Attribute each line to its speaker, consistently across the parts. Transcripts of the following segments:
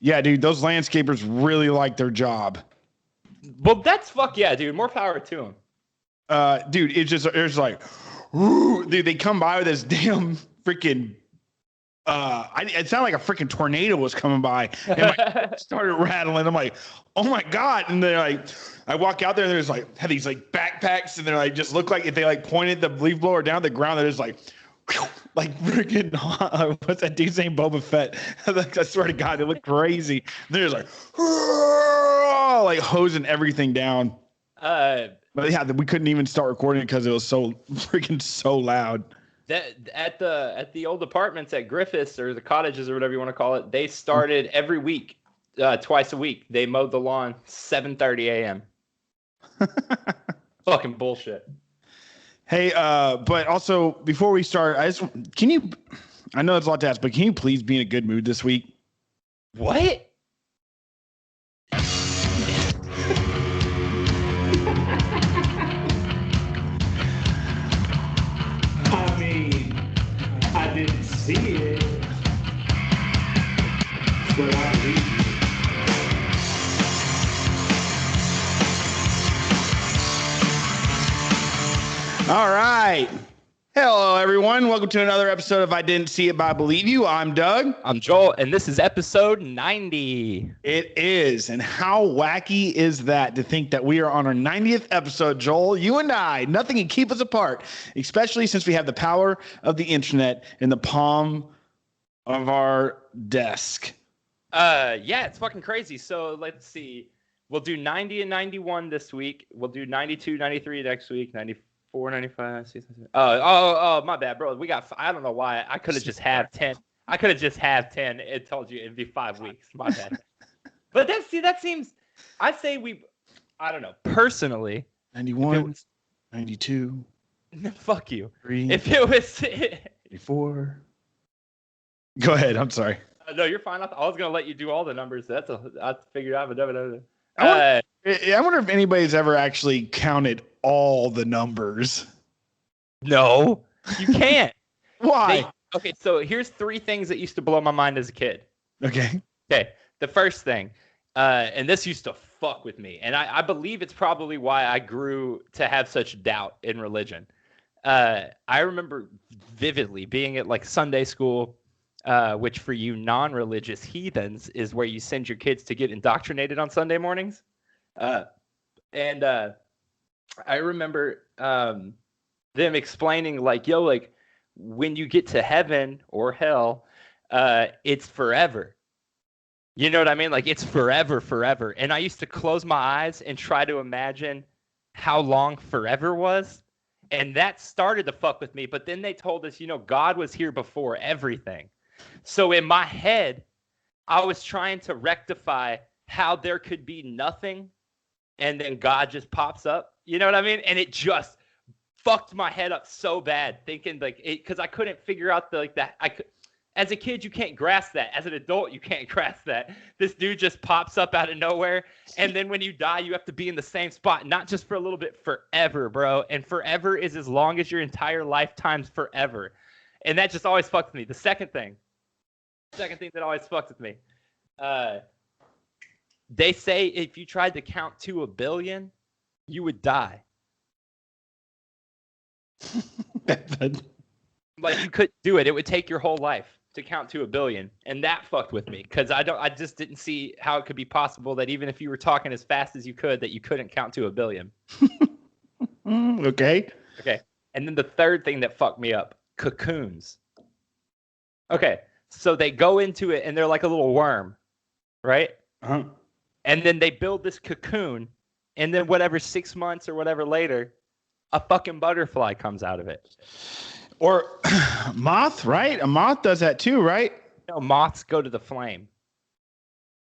Speaker 1: Yeah, dude, those landscapers really like their job.
Speaker 2: Well, that's fuck yeah, dude. More power to them.
Speaker 1: Dude, it's like, whoo, dude, they come by with this damn freaking. It sounded like a freaking tornado was coming by, and my started rattling. I'm like, oh my god! And they're like, I walk out there, and there's like have these like backpacks, and they're like just look like if they like pointed the leaf blower down the ground, they're just like freaking what's that dude's name? Boba Fett. I swear to God, they look crazy. And they're just like hosing everything down. But yeah, we couldn't even start recording because it was so freaking so loud.
Speaker 2: That at the old apartments at Griffiths or the cottages or whatever you want to call it, they started every week, twice a week. They mowed the lawn 7:30 a.m. Fucking bullshit.
Speaker 1: Hey, but also before we start, I know it's a lot to ask, but can you please be in a good mood this week?
Speaker 2: What?
Speaker 3: I didn't see it, but I believe it.
Speaker 1: All right. Hello, everyone. Welcome to another episode of I Didn't See It, But I Believe You. I'm Doug.
Speaker 2: I'm Joel, and this is episode 90.
Speaker 1: It is. And how wacky is that to think that we are on our 90th episode, Joel? You and I, nothing can keep us apart, especially since we have the power of the internet in the palm of our desk.
Speaker 2: Yeah, it's fucking crazy. So let's see. We'll do 90 and 91 this week. We'll do 92, 93 next week, 94, 95. Oh, my bad, bro. I don't know why. I could have just had 10. I could have just had 10. It told you it'd be 5 weeks. My bad. But that seems, I say I don't know. Personally.
Speaker 1: 91, 92.
Speaker 2: Fuck you.
Speaker 1: 3.
Speaker 2: If it was
Speaker 1: 84. Go ahead. I'm sorry.
Speaker 2: No, you're fine. I was going to let you do all the numbers. I figured out.
Speaker 1: I wonder if anybody's ever actually counted all the numbers.
Speaker 2: No, you can't.
Speaker 1: Why?
Speaker 2: Okay, so here's 3 things that used to blow my mind as a kid.
Speaker 1: Okay.
Speaker 2: The first thing, and this used to fuck with me, and I believe it's probably why I grew to have such doubt in religion. I remember vividly being at like Sunday school, which for you non-religious heathens is where you send your kids to get indoctrinated on Sunday mornings. And I remember them explaining like, yo, like when you get to heaven or hell, it's forever. You know what I mean? Like it's forever. And I used to close my eyes and try to imagine how long forever was. And that started to fuck with me. But then they told us, God was here before everything. So in my head, I was trying to rectify how there could be nothing and then God just pops up. You know what I mean? And it just fucked my head up so bad thinking like it, because I couldn't figure out as a kid, you can't grasp that. As an adult, you can't grasp that. This dude just pops up out of nowhere. And then when you die, you have to be in the same spot, not just for a little bit, forever, bro. And forever is as long as your entire lifetime's forever. And that just always fucked with me. The second thing that always fucked with me. They say if you tried to count to 1 billion, you would die. Like you couldn't do it. It would take your whole life to count to 1 billion. And that fucked with me because I just didn't see how it could be possible that even if you were talking as fast as you could, that you couldn't count to 1 billion.
Speaker 1: Okay.
Speaker 2: And then the third thing that fucked me up, cocoons. Okay. So they go into it and they're like a little worm, right?
Speaker 1: Uh-huh.
Speaker 2: And then they build this cocoon, and then whatever 6 months or whatever later, a fucking butterfly comes out of it.
Speaker 1: Or moth, right? A moth does that too, right?
Speaker 2: No, moths go to the flame.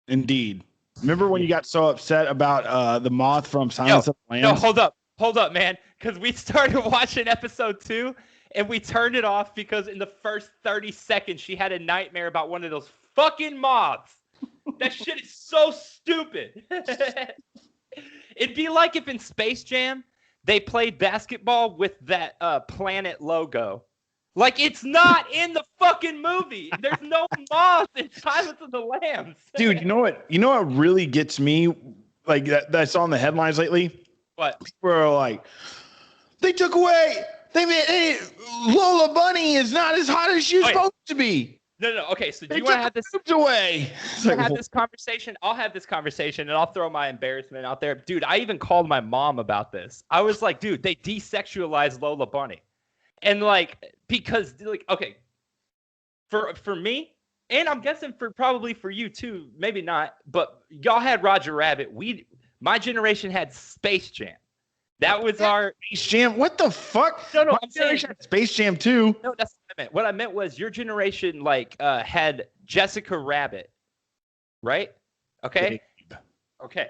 Speaker 1: Indeed. Remember when you got so upset about the moth from Silence of the Lambs?
Speaker 2: No, hold up, man. Because we started watching episode 2, and we turned it off because in the first 30 seconds, she had a nightmare about one of those fucking moths. That shit is so stupid. It'd be like if in Space Jam, they played basketball with that Planet logo. Like, it's not in the fucking movie. There's no moth in Silence of the Lambs.
Speaker 1: Dude, you know what? You know what really gets me? Like that I saw in the headlines lately.
Speaker 2: What?
Speaker 1: People are like, they took away. They made hey, Lola Bunny is not as hot as she's supposed to be.
Speaker 2: No. Okay, so do
Speaker 1: They
Speaker 2: you want to
Speaker 1: took
Speaker 2: have this?
Speaker 1: boobs away. It's like,
Speaker 2: Have this conversation? I'll have this conversation, and I'll throw my embarrassment out there, dude. I even called my mom about this. I was like, dude, they desexualized Lola Bunny, and like because like okay, for me, and I'm guessing probably for you too, maybe not, but y'all had Roger Rabbit. My generation had Space Jam. That was our
Speaker 1: Space Jam. What the fuck?
Speaker 2: No,
Speaker 1: My
Speaker 2: I'm saying
Speaker 1: generation had Space Jam too.
Speaker 2: no. That's what I meant. What I meant was your generation like had Jessica Rabbit, right? Okay. Okay.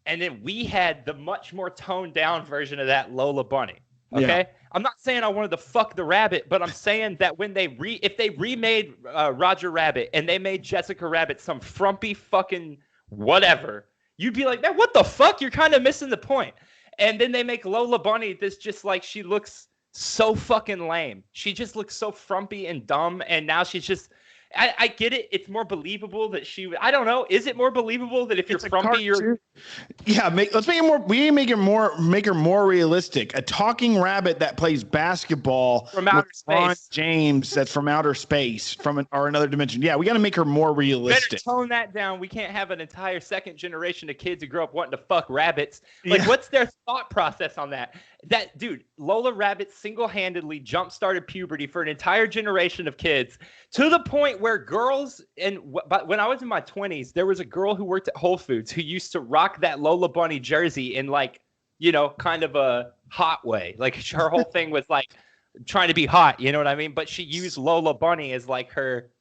Speaker 2: And then we had the much more toned down version of that Lola Bunny. Okay.
Speaker 1: Yeah.
Speaker 2: I'm not saying I wanted to fuck the rabbit, but I'm saying that when if they remade Roger Rabbit and they made Jessica Rabbit some frumpy fucking whatever, you'd be like, man, what the fuck? You're kind of missing the point. And then they make Lola Bunny this just like she looks so fucking lame. She just looks so frumpy and dumb. And now she's just, I get it. It's more believable that I don't know. Is it more believable that if you're frumpy, you're.
Speaker 1: Yeah, let's make it more. We make her more realistic. A talking rabbit that plays basketball
Speaker 2: From outer
Speaker 1: LeBron
Speaker 2: space.
Speaker 1: James that's from outer space, or another dimension. Yeah, we got to make her more
Speaker 2: Better
Speaker 1: realistic.
Speaker 2: tone that down. We can't have an entire second generation of kids who grew up wanting to fuck rabbits. Like, what's their thought process on that? That dude, Lola Rabbit single-handedly jump-started puberty for an entire generation of kids to the point where girls, but when I was in my 20s, there was a girl who worked at Whole Foods who used to rock that Lola Bunny jersey in like, you know, kind of a hot way. Like her whole thing was like trying to be hot, you know what I mean? But she used Lola Bunny as like her.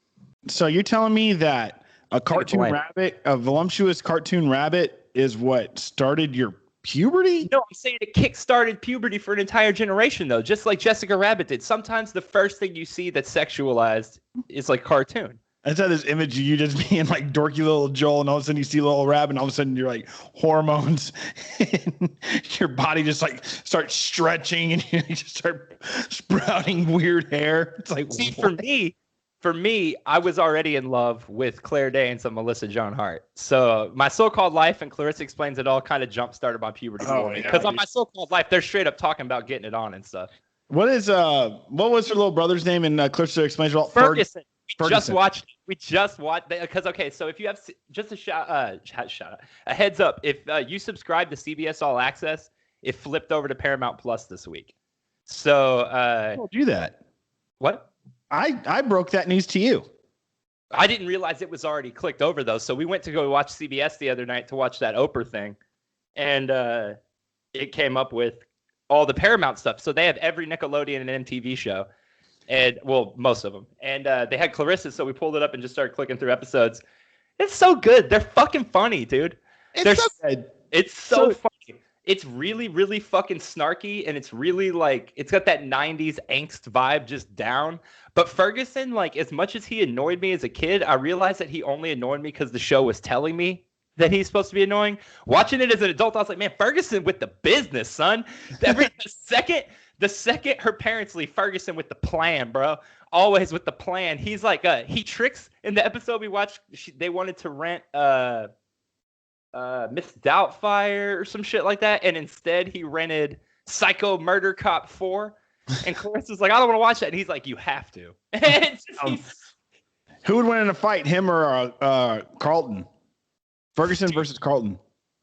Speaker 1: So you're telling me that a cartoon rabbit, a voluptuous cartoon rabbit, is what started your puberty?
Speaker 2: No, I'm saying it kick-started puberty for an entire generation, though, just like Jessica Rabbit did. Sometimes the first thing you see that's sexualized is like cartoon.
Speaker 1: I just had this image of you just being like dorky little Joel, and all of a sudden you see little rabbit, and all of a sudden you're like hormones, and your body just like starts stretching, and you just start sprouting weird hair. It's like,
Speaker 2: see,
Speaker 1: what?
Speaker 2: for me, I was already in love with Claire Danes and Melissa Joan Hart. So My So-Called Life and Clarissa Explains It All kind of jump-started my puberty for me. Because on My So-Called Life, they're straight up talking about getting it on and stuff.
Speaker 1: What was her little brother's name in Clarissa Explains It All?
Speaker 2: Ferguson. We
Speaker 1: Ferguson.
Speaker 2: just watched because okay, so if you have just a shout out, a heads up, if you subscribe to CBS All Access, it flipped over to Paramount Plus this week. So
Speaker 1: I'll do that.
Speaker 2: What?
Speaker 1: I broke that news to you.
Speaker 2: I didn't realize it was already clicked over though. So we went to go watch CBS the other night to watch that Oprah thing, and it came up with all the Paramount stuff. So they have every Nickelodeon and MTV show. And well, most of them. And they had Clarissa, so we pulled it up and just started clicking through episodes. It's so good. They're fucking funny, dude.
Speaker 1: It's so good.
Speaker 2: It's so funny. It's really, really fucking snarky, and it's really like it's got that 90s angst vibe just down. But Ferguson, like as much as he annoyed me as a kid, I realized that he only annoyed me because the show was telling me that he's supposed to be annoying. Watching it as an adult, I was like, man, Ferguson with the business, son. The second her parents leave, Ferguson with the plan, bro. Always with the plan. He's like, he tricks in the episode we watched. They wanted to rent Miss Doubtfire or some shit like that, and instead he rented Psycho Murder Cop 4. And Clarissa's like, I don't want to watch that. And he's like, you have to.
Speaker 1: Who would win in a fight, him or Carlton? Ferguson versus Carlton.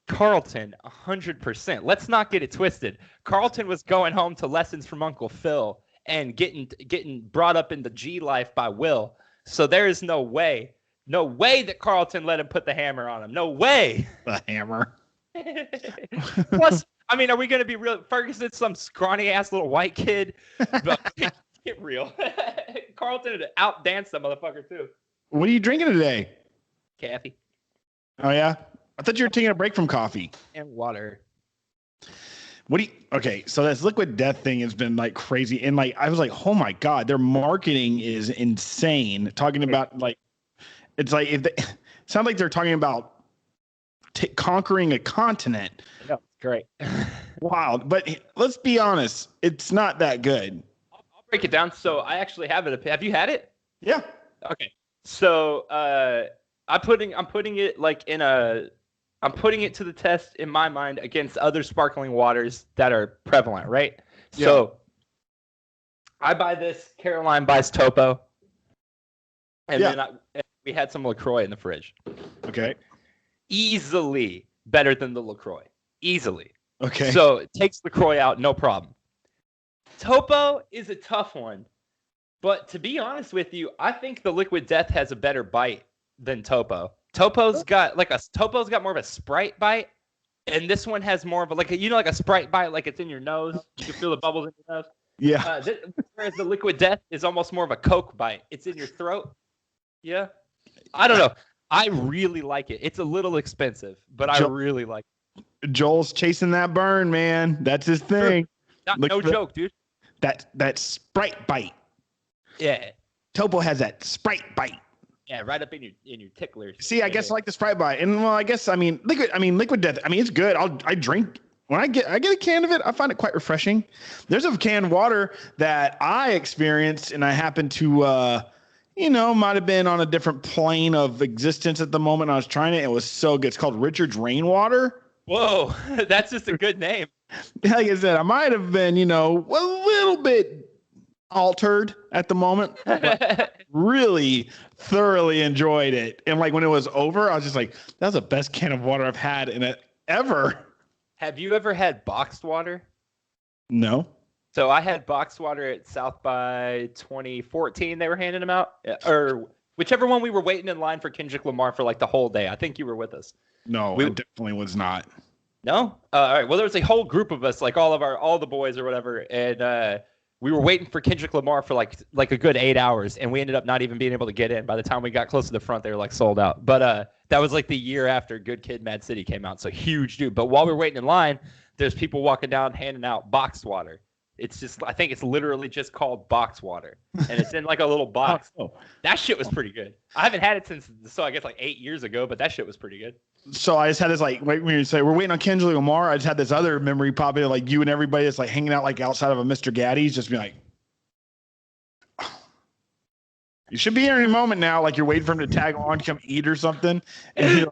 Speaker 2: Carlton, 100%. Let's not get it twisted. Carlton was going home to lessons from Uncle Phil and getting brought up in the G life by Will. So there is no way that Carlton let him put the hammer on him. No way.
Speaker 1: The hammer.
Speaker 2: Plus, I mean, are we going to be real? Ferguson's some scrawny ass little white kid. But get real. Carlton had outdanced that motherfucker too.
Speaker 1: What are you drinking today?
Speaker 2: Kathy.
Speaker 1: Oh yeah. I thought you were taking a break from coffee.
Speaker 2: And water.
Speaker 1: Okay, so this Liquid Death thing has been like crazy. And like, I was like, oh my God, their marketing is insane. Talking about like, it's like, sounds like they're talking about conquering a continent.
Speaker 2: No, great.
Speaker 1: Wild. But let's be honest, it's not that good.
Speaker 2: I'll break it down. So I actually have it. Have you had it?
Speaker 1: Yeah.
Speaker 2: Okay. So I'm putting it like I'm putting it to the test in my mind against other sparkling waters that are prevalent, right?
Speaker 1: Yeah.
Speaker 2: So I buy this. Caroline buys Topo, and then we had some LaCroix in the fridge.
Speaker 1: Okay.
Speaker 2: Easily better than the LaCroix. Easily.
Speaker 1: Okay.
Speaker 2: So it takes LaCroix out, no problem. Topo is a tough one, but to be honest with you, I think the Liquid Death has a better bite than Topo. Topo's got more of a Sprite bite, and this one has more of a like a Sprite bite, like it's in your nose. You can feel the bubbles in your nose.
Speaker 1: Yeah.
Speaker 2: Whereas the Liquid Death is almost more of a Coke bite. It's in your throat. Yeah. I don't know. I really like it. It's a little expensive, but I really like it.
Speaker 1: Joel's chasing that burn, man. That's his thing.
Speaker 2: No joke, dude.
Speaker 1: That Sprite bite.
Speaker 2: Yeah.
Speaker 1: Topo has that Sprite bite.
Speaker 2: Yeah, right up in your ticklers.
Speaker 1: See, I guess I like the Sprite bite, and well, I guess Liquid Death. I mean, it's good. I drink when I get a can of it. I find it quite refreshing. There's a canned water that I experienced, and I happened to, might have been on a different plane of existence at the moment. I was trying it. It was so good. It's called Richard's Rainwater.
Speaker 2: Whoa, that's just a good name.
Speaker 1: Like I said, I might have been, a little bit altered at the moment, but really thoroughly enjoyed it. And like when it was over, I was just like, that's the best can of water I've had in it ever.
Speaker 2: Have you ever had boxed water?
Speaker 1: No.
Speaker 2: So I had boxed water at South by 2014. They were handing them out, or whichever one we were waiting in line for Kendrick Lamar for like the whole day. I think you were with us.
Speaker 1: No, I definitely was not.
Speaker 2: No? All right. Well, there was a whole group of us, like all the boys or whatever, and we were waiting for Kendrick Lamar for like a good 8 hours, and we ended up not even being able to get in. By the time we got close to the front, they were like sold out. But that was like the year after Good Kid, Mad City came out, so huge dude. But while we were waiting in line, there's people walking down handing out boxed water. It's just, I think it's literally just called box water, and it's in like a little box. That shit was pretty good. I haven't had it since, I guess like 8 years ago, but that shit was pretty good.
Speaker 1: So I just had this when you say we're waiting on Kendrick Lamar, I just had this other memory pop in, like you and everybody that's like hanging out like outside of a Mr. Gaddy's, just be like, you should be here any moment now, like you're waiting for him to tag on, come eat or something, and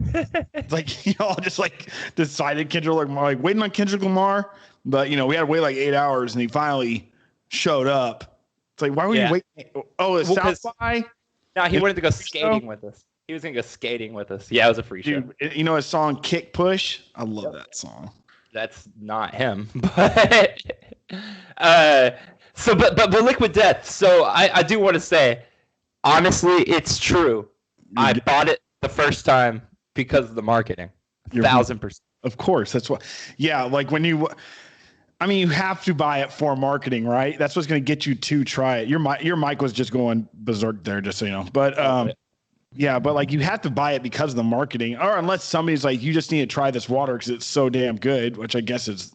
Speaker 1: it's like just like decided Kendrick Lamar, like waiting on Kendrick Lamar. But, we had to wait like 8 hours, and he finally showed up. It's like, why were you waiting? Oh, it's South by?
Speaker 2: No, he wanted to go skating with us. He was going to go skating with us. Yeah, it was a free show.
Speaker 1: You know his song, Kick Push? I love that song.
Speaker 2: That's not him. But but Liquid Death. So I do want to say, honestly, it's true. I bought it the first time because of the marketing. 1,000%.
Speaker 1: Of course. That's what. Yeah, like when you have to buy it for marketing, right? That's what's going to get you to try it. Your mic was just going berserk there, just so you know. But yeah, but like you have to buy it because of the marketing, or unless somebody's like, you just need to try this water because it's so damn good, which I guess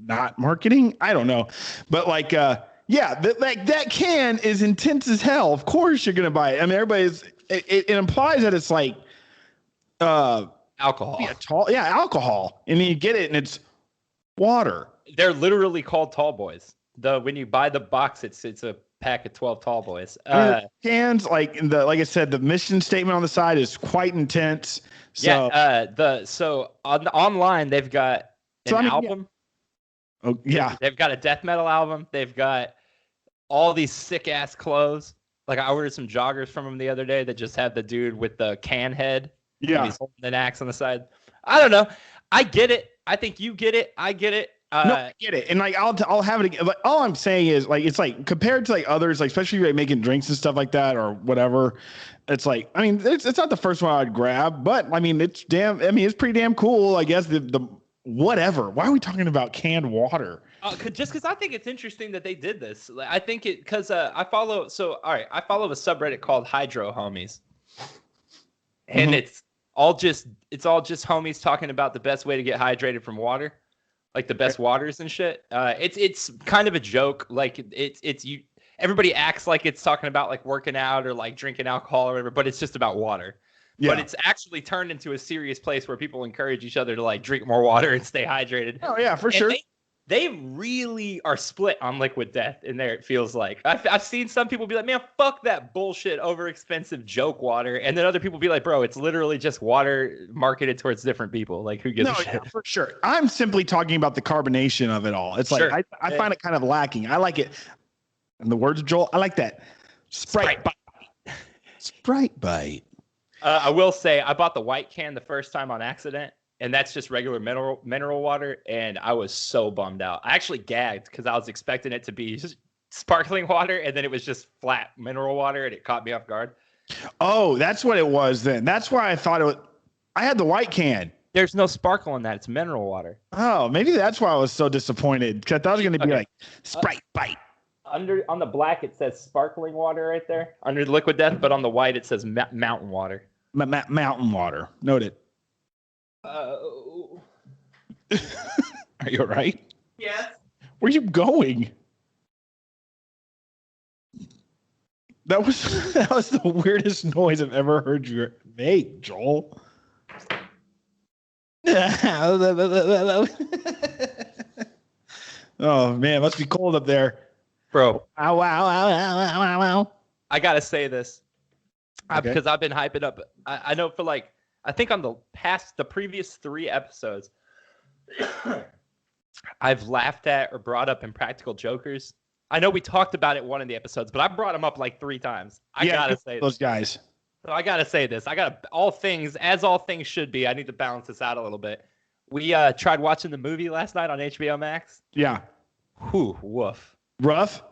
Speaker 1: not marketing. I don't know, but like, that can is intense as hell. Of course you're going to buy it. I mean, it implies that it's like
Speaker 2: alcohol.
Speaker 1: Alcohol, and then you get it and it's water.
Speaker 2: They're literally called tall boys. When you buy the box, it's a pack of 12 tall boys.
Speaker 1: Cans, like I said, the mission statement on the side is quite intense. So,
Speaker 2: online they've got an album.
Speaker 1: Oh yeah.
Speaker 2: They've got a death metal album. They've got all these sick ass clothes. Like I ordered some joggers from them the other day that just have the dude with the can head.
Speaker 1: Yeah.
Speaker 2: He's holding an axe on the side. I don't know. I get it. I think you get it. I get it.
Speaker 1: No, I get it. And like I'll have it again. Like all I'm saying is like it's like compared to like others, like especially like making drinks and stuff like that or whatever. It's like it's not the first one I'd grab, but it's pretty damn cool. I guess the whatever. Why are we talking about canned water?
Speaker 2: Just because I think it's interesting that they did this. I think it because I follow. So all right, I follow a subreddit called Hydro Homies, and it's all just homies talking about the best way to get hydrated from water, like the best waters and shit. It's kind of a joke. Like everybody acts like it's talking about like working out or like drinking alcohol or whatever, but it's just about water. Yeah. But it's actually turned into a serious place where people encourage each other to like drink more water and stay hydrated.
Speaker 1: Oh yeah, for sure.
Speaker 2: they really are split on Liquid Death in there. It feels like I've seen some people be like, man, fuck that bullshit over expensive joke water. And then other people be like, bro, it's literally just water marketed towards different people. Like who gives a shit?
Speaker 1: Yeah, for sure. I'm simply talking about the carbonation of it all. It's
Speaker 2: Sure.
Speaker 1: like, I find it kind of lacking. I like it. In the words of Joel, I like that Sprite bite. Sprite bite.
Speaker 2: I will say I bought the white can the first time on accident. And that's just regular mineral water. And I was so bummed out. I actually gagged because I was expecting it to be just sparkling water. And then it was just flat mineral water. And it caught me off guard.
Speaker 1: Oh, that's what it was then. That's why I thought it was. I had the white can.
Speaker 2: There's no sparkle in that. It's mineral water.
Speaker 1: Oh, maybe that's why I was so disappointed. Because I thought it was going to be like Sprite bite.
Speaker 2: On the black, it says sparkling water right there. Under the Liquid Death. But on the white, it says mountain water.
Speaker 1: Mountain water. Noted. Are you all right?
Speaker 2: Yes.
Speaker 1: Where are you going? That was the weirdest noise I've ever heard you make, Joel. Oh man, it must be cold up there,
Speaker 2: Bro.
Speaker 1: Ow, ow, ow, ow, ow, ow.
Speaker 2: I gotta say this
Speaker 1: Okay.
Speaker 2: because I've been hyping up. I know for like I think on the previous 3 episodes, I've laughed at or brought up Impractical Jokers. I know we talked about it one of the episodes, but I brought them up like 3 times. I gotta say
Speaker 1: those guys.
Speaker 2: So I gotta say this. All things should be. I need to balance this out a little bit. We tried watching the movie last night on HBO Max.
Speaker 1: Yeah.
Speaker 2: Whew, woof.
Speaker 1: Rough.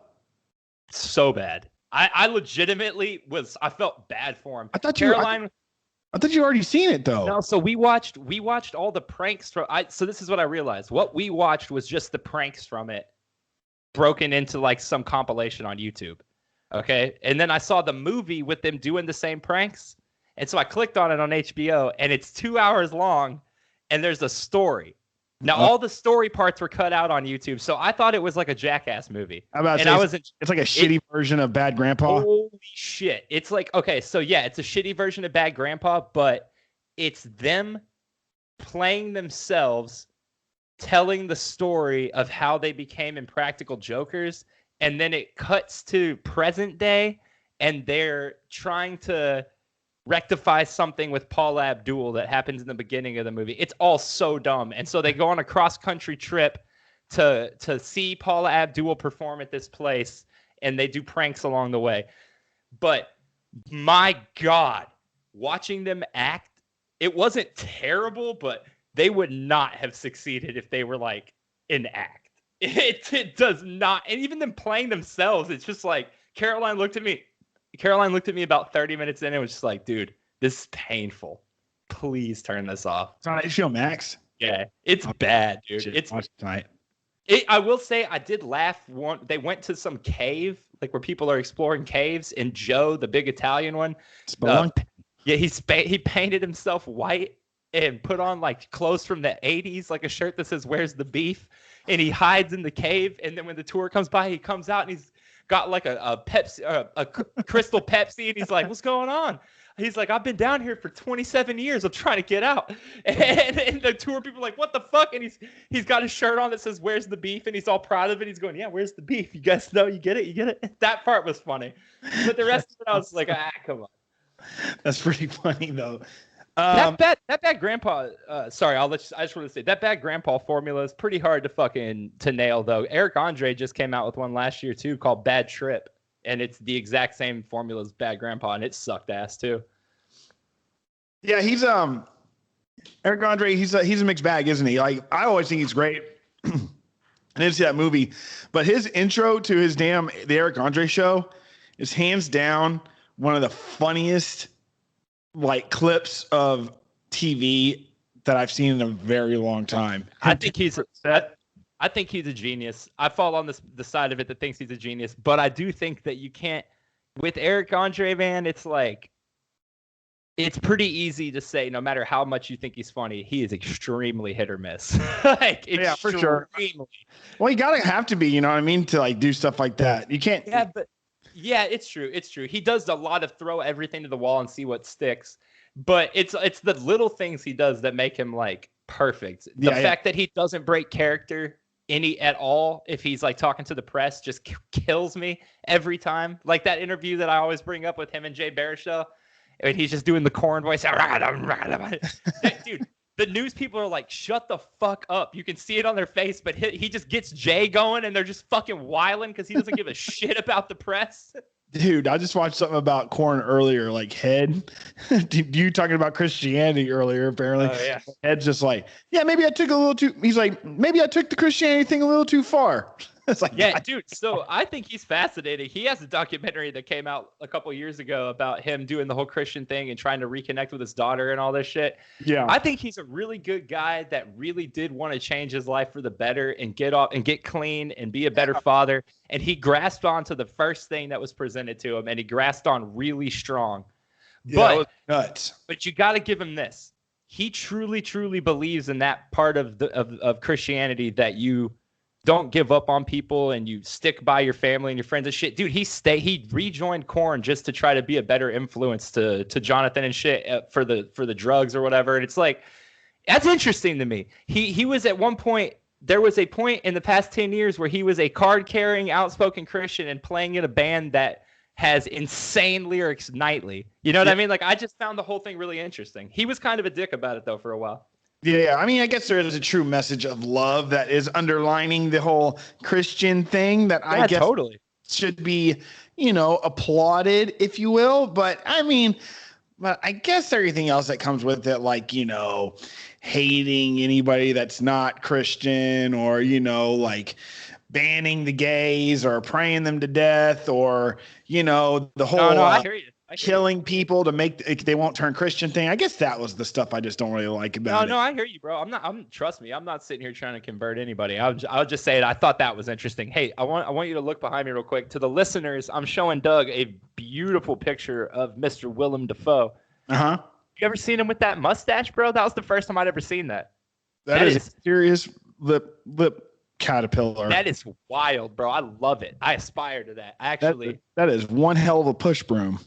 Speaker 2: So bad. I legitimately I felt bad for him.
Speaker 1: I thought
Speaker 2: Caroline.
Speaker 1: I thought you already seen it though.
Speaker 2: No, so we watched all the pranks from. So this is what I realized. What we watched was just the pranks from it, broken into like some compilation on YouTube. Okay, and then I saw the movie with them doing the same pranks, and so I clicked on it on HBO, and it's 2 hours long, and there's a story. Now all the story parts were cut out on YouTube, so I thought it was like a Jackass movie.
Speaker 1: It's like a shitty version of Bad Grandpa.
Speaker 2: Holy shit! It's like okay, so yeah, it's a shitty version of Bad Grandpa, but it's them playing themselves, telling the story of how they became Impractical Jokers. And then it cuts to present day, and they're trying to rectify something with Paula Abdul that happens in the beginning of the movie. It's all so dumb. And so they go on a cross-country trip to see Paula Abdul perform at this place, and they do pranks along the way. But my God, watching them act, it wasn't terrible, but they would not have succeeded if they were like in act. It does not. And even them playing themselves, it's just like Caroline looked at me about 30 minutes in and was just like, dude, this is painful. Please turn this off.
Speaker 1: It's on HBO Max.
Speaker 2: Yeah, it's bad, dude.
Speaker 1: It's tonight.
Speaker 2: I will say I did laugh. They went to some cave, like where people are exploring caves, and Joe, the big Italian one, he painted himself white and put on like clothes from the 80s, like a shirt that says "Where's the beef?" And he hides in the cave. And then when the tour comes by, he comes out and he's got like a Pepsi, a Crystal Pepsi, and he's like, "What's going on?" He's like, "I've been down here for 27 years. I'm trying to get out." And the tour people are like, "What the fuck?" And he's got a shirt on that says "Where's the beef?" And he's all proud of it. He's going, "Yeah, where's the beef? You guys know, you get it." That part was funny, but the rest of it, I was like, come on.
Speaker 1: That's pretty funny though.
Speaker 2: That bad grandpa. Sorry, I just want to say that bad grandpa formula is pretty hard to nail though. Eric Andre just came out with one last year too called Bad Trip, and it's the exact same formula as Bad Grandpa, and it sucked ass too.
Speaker 1: Yeah, he's Eric Andre. He's a mixed bag, isn't he? Like I always think he's great. I didn't see that movie, but his intro to the Eric Andre show is hands down one of the funniest like clips of TV that I've seen in a very long time.
Speaker 2: I think he's a genius. I fall on the side of it that thinks he's a genius, but I do think that you can't with Eric Andre, man. It's like it's pretty easy to say no matter how much you think he's funny, he is extremely hit or miss. Like
Speaker 1: yeah, for sure. Well, you gotta have to be, you know what I mean, to like do stuff like that. You can't.
Speaker 2: Yeah, but. Yeah, it's true. It's true. He does a lot of throw everything to the wall and see what sticks. But it's the little things he does that make him like perfect. The fact that he doesn't break character any at all, if he's like talking to the press, just kills me every time. Like that interview that I always bring up with him and Jay Baruchel, and he's just doing the corn voice. Dude, the news people are like, shut the fuck up. You can see it on their face, but he just gets Jay going, and they're just fucking wiling because he doesn't give a shit about the press.
Speaker 1: Dude, I just watched something about Korn earlier, like Head. You talking about Christianity earlier, apparently.
Speaker 2: Oh, yeah.
Speaker 1: Head's just like, yeah, maybe I took a little too. He's like, maybe I took the Christianity thing a little too far. It's like,
Speaker 2: yeah,
Speaker 1: God.
Speaker 2: dude. So I think he's fascinating. He has a documentary that came out a couple years ago about him doing the whole Christian thing and trying to reconnect with his daughter and all this shit.
Speaker 1: Yeah,
Speaker 2: I think he's a really good guy that really did want to change his life for the better and get off and get clean and be a better father. And he grasped onto the first thing that was presented to him, and he grasped on really strong.
Speaker 1: Yeah, it was nuts.
Speaker 2: But you got to give him this. He truly, truly believes in that part of Christianity that you don't give up on people and you stick by your family and your friends and shit. Dude, he rejoined Korn just to try to be a better influence to Jonathan and shit for the drugs or whatever. And it's like, that's interesting to me. He was at one point, there was a point in the past 10 years where he was a card-carrying, outspoken Christian and playing in a band that has insane lyrics nightly. You know what I mean? Like, I just found the whole thing really interesting. He was kind of a dick about it, though, for a while.
Speaker 1: Yeah, I mean, I guess there is a true message of love that is underlining the whole Christian thing that I guess
Speaker 2: totally
Speaker 1: should be, applauded, if you will. But I mean, but I guess everything else that comes with it, like, hating anybody that's not Christian or, like banning the gays or praying them to death or, the whole
Speaker 2: I hear you.
Speaker 1: killing people to make they won't turn Christian thing. I guess that was the stuff I just don't really like about it.
Speaker 2: No, I hear you, bro. Trust me, I'm not sitting here trying to convert anybody. I'll just say it. I thought that was interesting. Hey, I want you to look behind me real quick. To the listeners, I'm showing Doug a beautiful picture of Mr. Willem Dafoe.
Speaker 1: Uh-huh.
Speaker 2: You ever seen him with that mustache, bro? That was the first time I'd ever seen that.
Speaker 1: That is a serious lip caterpillar.
Speaker 2: That is wild, bro. I love it. I aspire to that.
Speaker 1: That is one hell of a push broom.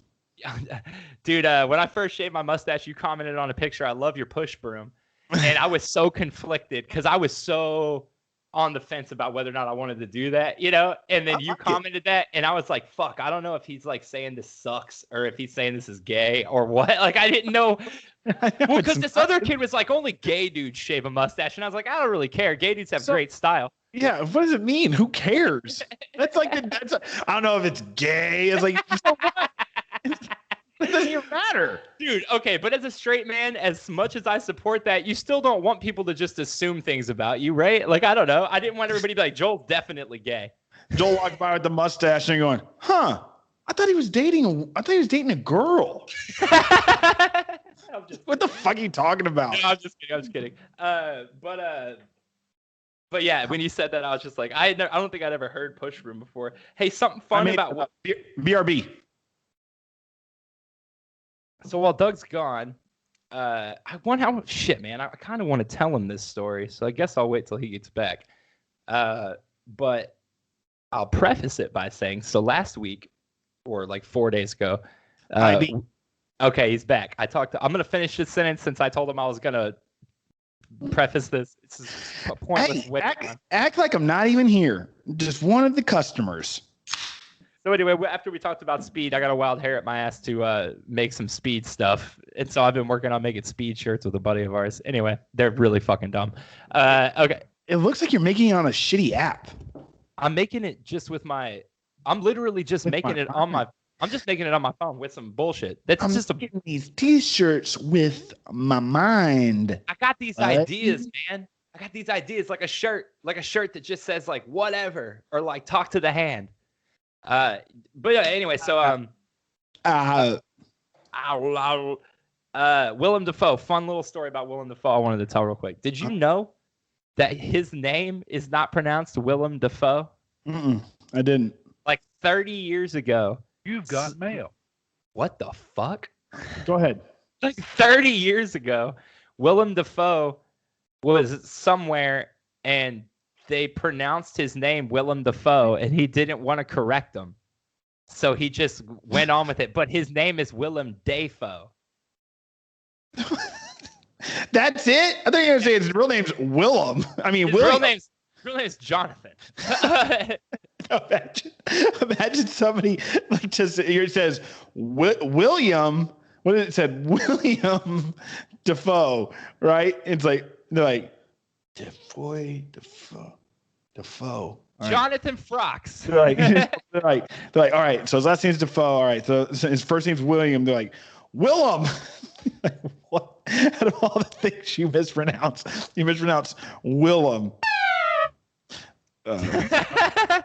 Speaker 2: Dude, when I first shaved my mustache, you commented on a picture, I love your push broom. And I was so conflicted because I was so on the fence about whether or not I wanted to do that, And then you commented that, and I was like, fuck, I don't know if he's like saying this sucks or if he's saying this is gay or what. Like, I didn't know. Well, because this other kid was like, only gay dudes shave a mustache. And I was like, I don't really care. Gay dudes have great style.
Speaker 1: Yeah, what does it mean? Who cares? That's like, I don't know if it's gay. It's like, so what? It doesn't even matter.
Speaker 2: Dude, okay, but as a straight man, as much as I support that, you still don't want people to just assume things about you, right? Like, I don't know. I didn't want everybody to be like, Joel's definitely gay.
Speaker 1: Joel walked by with the mustache and going, huh, I thought he was dating a girl. What the fuck are you talking about?
Speaker 2: No, I'm just kidding. But yeah, when you said that, I was just like, I don't think I'd ever heard push broom before. Hey, something fun about what
Speaker 1: BRB.
Speaker 2: So while Doug's gone, I kind of want to tell him this story. So I guess I'll wait till he gets back. But I'll preface it by saying, so last week or like 4 days ago, okay, he's back. I'm going to finish this sentence since I told him I was going to preface this. It's a pointless
Speaker 1: act like I'm not even here. Just one of the customers.
Speaker 2: So anyway, after we talked about speed, I got a wild hair at my ass to make some speed stuff. And so I've been working on making speed shirts with a buddy of ours. Anyway, they're really fucking dumb. Okay.
Speaker 1: It looks like you're making it on a shitty app.
Speaker 2: I'm making it just with I'm literally just making it on my phone with some bullshit. I'm
Speaker 1: getting these t-shirts with my mind.
Speaker 2: I got these ideas, man. I got these ideas like a shirt that just says like whatever or like talk to the hand. But yeah, anyway, so Willem Dafoe, fun little story about Willem Dafoe I wanted to tell real quick. Did you know that his name is not pronounced Willem Dafoe?
Speaker 1: I didn't.
Speaker 2: Like 30 years ago.
Speaker 4: You've got mail.
Speaker 2: What the fuck?
Speaker 1: Go ahead.
Speaker 2: Like 30 years ago, Willem Dafoe was somewhere and they pronounced his name Willem Dafoe, and he didn't want to correct them. So he just went on with it. But his name is Willem Dafoe.
Speaker 1: That's it? I thought you were going to say his real name's Willem. I mean,
Speaker 2: His
Speaker 1: William.
Speaker 2: real name's real name is Jonathan.
Speaker 1: Imagine somebody like just here says William. What did it said? William Dafoe, right? It's like they're like Dafoe. All right.
Speaker 2: Jonathan Frox.
Speaker 1: They're like, all right. So his last name's Dafoe. All right. So his first name's William. They're like, Willem. Like, what? Out of all the things you mispronounce Willem.
Speaker 2: God,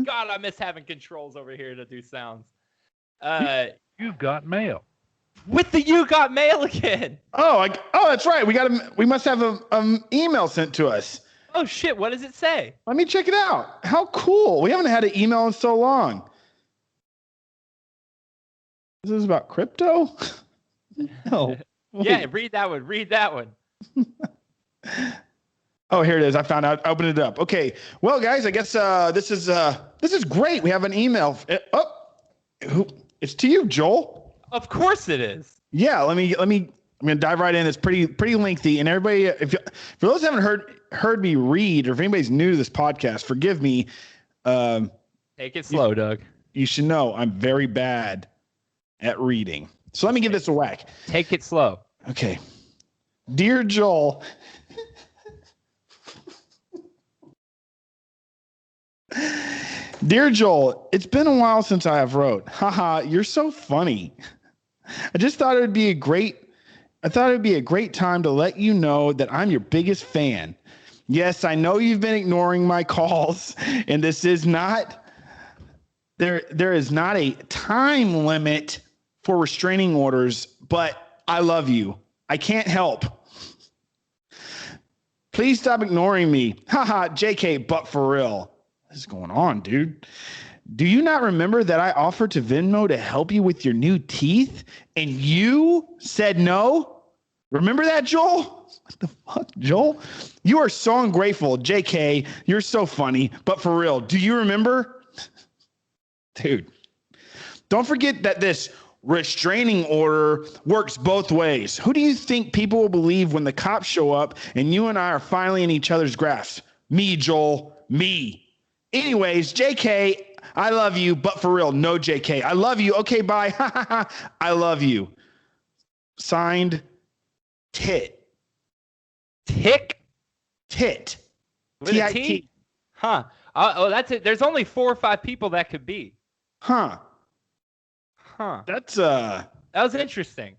Speaker 2: I miss having controls over here to do sounds.
Speaker 4: You've got mail.
Speaker 2: With the You Got Mail again.
Speaker 1: Oh, that's right. We must have an email sent to us.
Speaker 2: Oh shit! What does it say?
Speaker 1: Let me check it out. How cool! We haven't had an email in so long. This is about crypto. No.
Speaker 2: Yeah, read that one. Read that one.
Speaker 1: Oh, here it is. I found out. I opened it up. Okay. Well, guys, I guess this is great. We have an email. It's to you, Joel.
Speaker 2: Of course it is.
Speaker 1: Yeah. Let me. I'm gonna dive right in. It's pretty lengthy. And everybody, for those who haven't heard me read, or if anybody's new to this podcast, forgive me.
Speaker 2: Take it slow, Doug.
Speaker 1: You should know I'm very bad at reading. So let me give this a whack.
Speaker 2: Take it slow.
Speaker 1: Okay. Dear Joel. Dear Joel, it's been a while since I have wrote. Haha, you're so funny. I just thought it would be a great time to let you know that I'm your biggest fan. Yes, I know you've been ignoring my calls, and this is not there is not a time limit for restraining orders, but I love you. I can't help. Please stop ignoring me. Haha, JK, but for real. What is going on, dude? Do you not remember that I offered to Venmo to help you with your new teeth and you said no? Remember that, Joel? What the fuck, Joel? You are so ungrateful, JK. You're so funny, but for real, do you remember? Dude, don't forget that this restraining order works both ways. Who do you think people will believe when the cops show up and you and I are finally in each other's grasp? Me, Joel, me. Anyways, JK, I love you, but for real, no JK. I love you. Okay, bye. I love you. Signed, Tit.
Speaker 2: Tick?
Speaker 1: Tit.
Speaker 2: With a T?
Speaker 1: T-I-T.
Speaker 2: Huh. Oh, that's it. There's only 4 or 5 people that could be.
Speaker 1: Huh.
Speaker 2: Huh.
Speaker 1: That's
Speaker 2: That was interesting.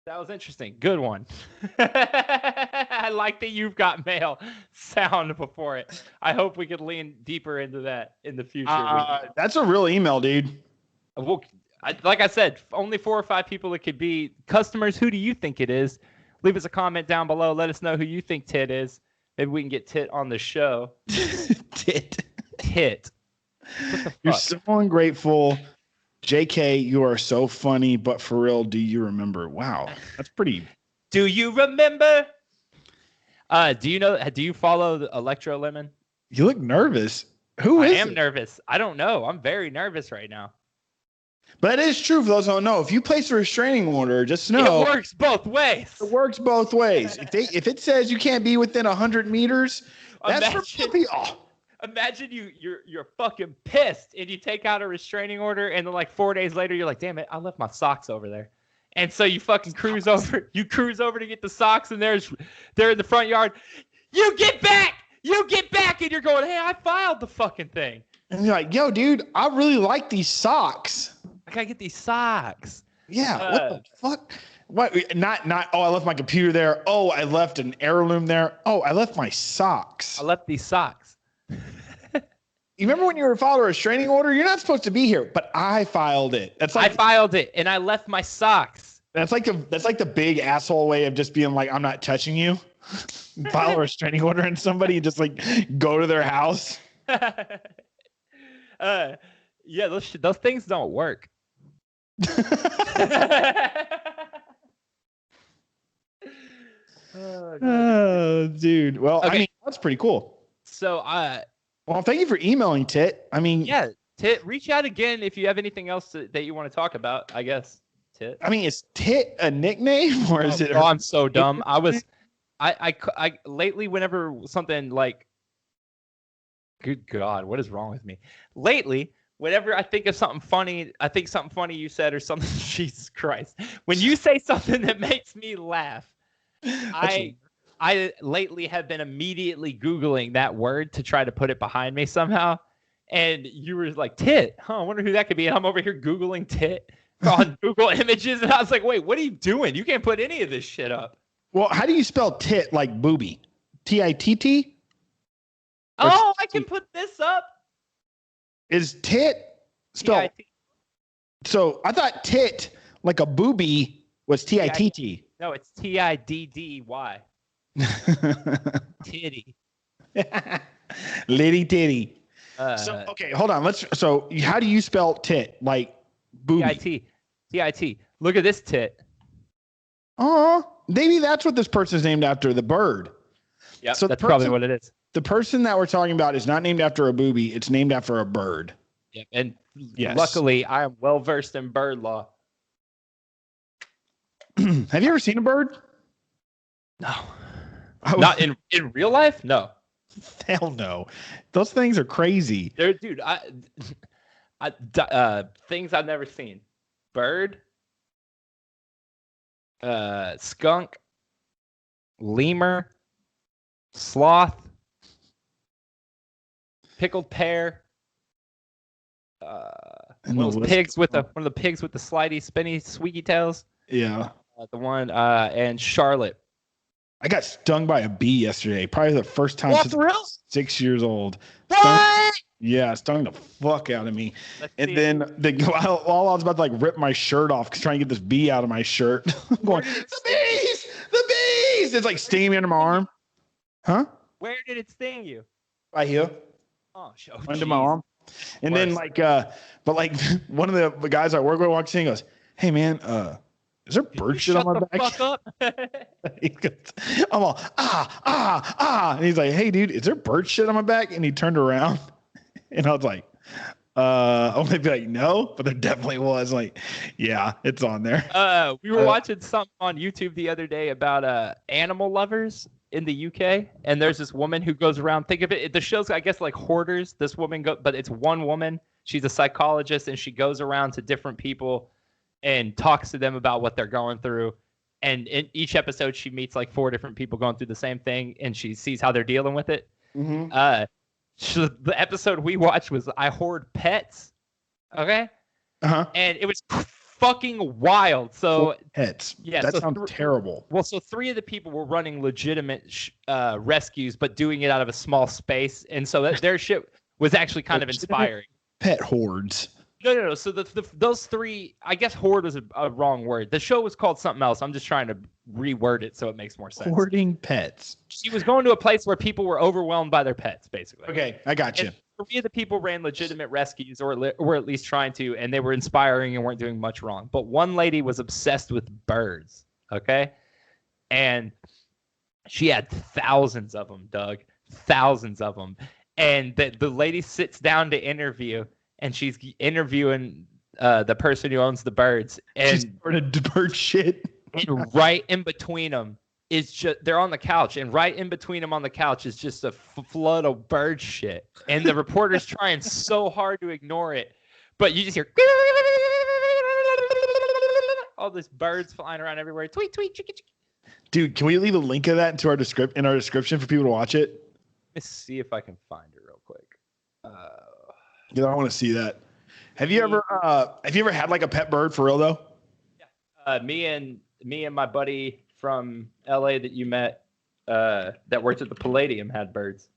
Speaker 2: That was interesting. Good one. I like that you've got mail sound before it. I hope we could lean deeper into that in the future.
Speaker 1: That's a real email, dude.
Speaker 2: Well, like I said, only 4 or 5 people it could be. Customers, who do you think it is? Leave us a comment down below. Let us know who you think Tit is. Maybe we can get Tit on the show.
Speaker 1: Tit.
Speaker 2: Tit. What the fuck?
Speaker 1: You're so ungrateful. JK, you are so funny, but for real, do you remember? Wow, that's pretty.
Speaker 2: Do you remember? Do you follow the Electro Lemon?
Speaker 1: You look nervous. Who is
Speaker 2: I am
Speaker 1: it?
Speaker 2: nervous. I don't know. I'm very nervous right now.
Speaker 1: But it is true for those who don't know. If you place a restraining order, just know
Speaker 2: It works both ways.
Speaker 1: it works both ways. If it says you can't be within 100 meters, that's for puppy. Oh.
Speaker 2: Imagine you're fucking pissed and you take out a restraining order and then like 4 days later you're like, damn it, I left my socks over there. And so you fucking cruise over to get the socks and they're in the front yard. You get back! And you're going, hey, I filed the fucking thing.
Speaker 1: And you're like, yo, dude, I really like these socks.
Speaker 2: I gotta get these socks.
Speaker 1: Yeah, what the fuck? What? Not. Oh, I left my computer there. Oh, I left an heirloom there. Oh, I left my socks.
Speaker 2: I left these socks.
Speaker 1: You remember when you were filed a restraining order? You're not supposed to be here, but I filed it.
Speaker 2: I filed it and I left my socks.
Speaker 1: That's like the big asshole way of just being like, I'm not touching you. File a restraining order on somebody and just like go to their house.
Speaker 2: Yeah, those things don't work.
Speaker 1: Oh, dude. Well,
Speaker 2: okay.
Speaker 1: I mean, that's pretty cool.
Speaker 2: So,
Speaker 1: well, thank you for emailing, Tit. I mean,
Speaker 2: yeah, Tit, reach out again if you have anything else that you want to talk about, I guess. Tit.
Speaker 1: I mean, is Tit a nickname or is it?
Speaker 2: Oh, I'm so dumb. I I lately, whenever something like, good God, what is wrong with me? Lately, whenever I think of something funny, I think something funny you said or something. Jesus Christ! When you say something that makes me laugh, I lately have been immediately Googling that word to try to put it behind me somehow. And you were like, tit. Huh, I wonder who that could be. And I'm over here Googling tit on Google Images. And I was like, wait, what are you doing? You can't put any of this shit up.
Speaker 1: Well, how do you spell tit like booby? T-I-T-T?
Speaker 2: Oh, I can put this up.
Speaker 1: Is tit spelled?
Speaker 2: T-I-T.
Speaker 1: So I thought tit like a booby was T-I-T-T.
Speaker 2: No, it's T-I-D-D-Y. Titty.
Speaker 1: Litty titty. So okay, hold on. So how do you spell tit? Like booby?
Speaker 2: T-I-T. T-I-T. Look at this tit.
Speaker 1: Oh, maybe that's what this person's named after, the bird.
Speaker 2: Yeah,
Speaker 1: so
Speaker 2: that's probably what it is.
Speaker 1: The person that we're talking about is not named after a booby. It's named after a bird.
Speaker 2: Yep. And
Speaker 1: yes.
Speaker 2: Luckily, I am well versed in bird law.
Speaker 1: Have you ever seen a bird?
Speaker 2: No. Oh. Not in real life? No.
Speaker 1: Hell no. Those things are crazy.
Speaker 2: Dude, things I've never seen. Bird, skunk, lemur, sloth, pickled pear, one of the pigs with the slidey, spinny, squeaky tails.
Speaker 1: Yeah.
Speaker 2: And Charlotte.
Speaker 1: I got stung by a bee yesterday. Probably the first time since I was 6 years old. Stung the fuck out of me. Then while I was about to like rip my shirt off, trying to get this bee out of my shirt, going, the bees! It's like stinging me under my arm. Huh?
Speaker 2: Where did it sting you?
Speaker 1: Right here. Under my arm. And then one of the guys I work with walks in and goes, "Hey man, is there bird shit on my back?"
Speaker 2: Fuck up.
Speaker 1: I'm all and he's like, "Hey dude, is there bird shit on my back?" And he turned around and I was like, I want to be like, no, but there definitely was. Like, yeah, it's on there.
Speaker 2: We were watching something on YouTube the other day about animal lovers in the UK, and there's this woman who goes around. Think of it, the show's I guess like Hoarders. This woman but it's one woman. She's a psychologist, and she goes around to different people and talks to them about what they're going through. And in each episode, she meets like 4 different people going through the same thing, and she sees how they're dealing with it. Mm-hmm. So the episode we watched was I Hoard Pets. Okay.
Speaker 1: Uh-huh.
Speaker 2: And it was fucking wild. So
Speaker 1: pets.
Speaker 2: Yeah,
Speaker 1: that sounds terrible.
Speaker 2: Well, so 3 of the people were running legitimate rescues, but doing it out of a small space, and so their shit was actually kind of inspiring.
Speaker 1: Pet hoards.
Speaker 2: No. So those 3, I guess hoard was a wrong word. The show was called something else. I'm just trying to reword it so it makes more sense.
Speaker 1: Hoarding pets.
Speaker 2: She was going to a place where people were overwhelmed by their pets, basically.
Speaker 1: Okay, I got you.
Speaker 2: And 3 of the people ran legitimate rescues, or were at least trying to, and they were inspiring and weren't doing much wrong. But one lady was obsessed with birds, okay? And she had thousands of them, Doug. Thousands of them. And the lady sits down to interview, and she's interviewing the person who owns the birds. And
Speaker 1: she's started bird shit.
Speaker 2: And right in between them is just, they're on the couch, and right in between them on the couch is just a flood of bird shit. And the reporter's trying so hard to ignore it, but you just hear all these birds flying around everywhere. Tweet, tweet, chicka, chicka.
Speaker 1: Dude, can we leave a link of that into our description for people to watch it?
Speaker 2: Let's see if I can find it real quick.
Speaker 1: Yeah, I want to see that. Have you ever had like a pet bird for real though?
Speaker 2: Yeah. Me and my buddy from LA that you met that worked at the Palladium had birds.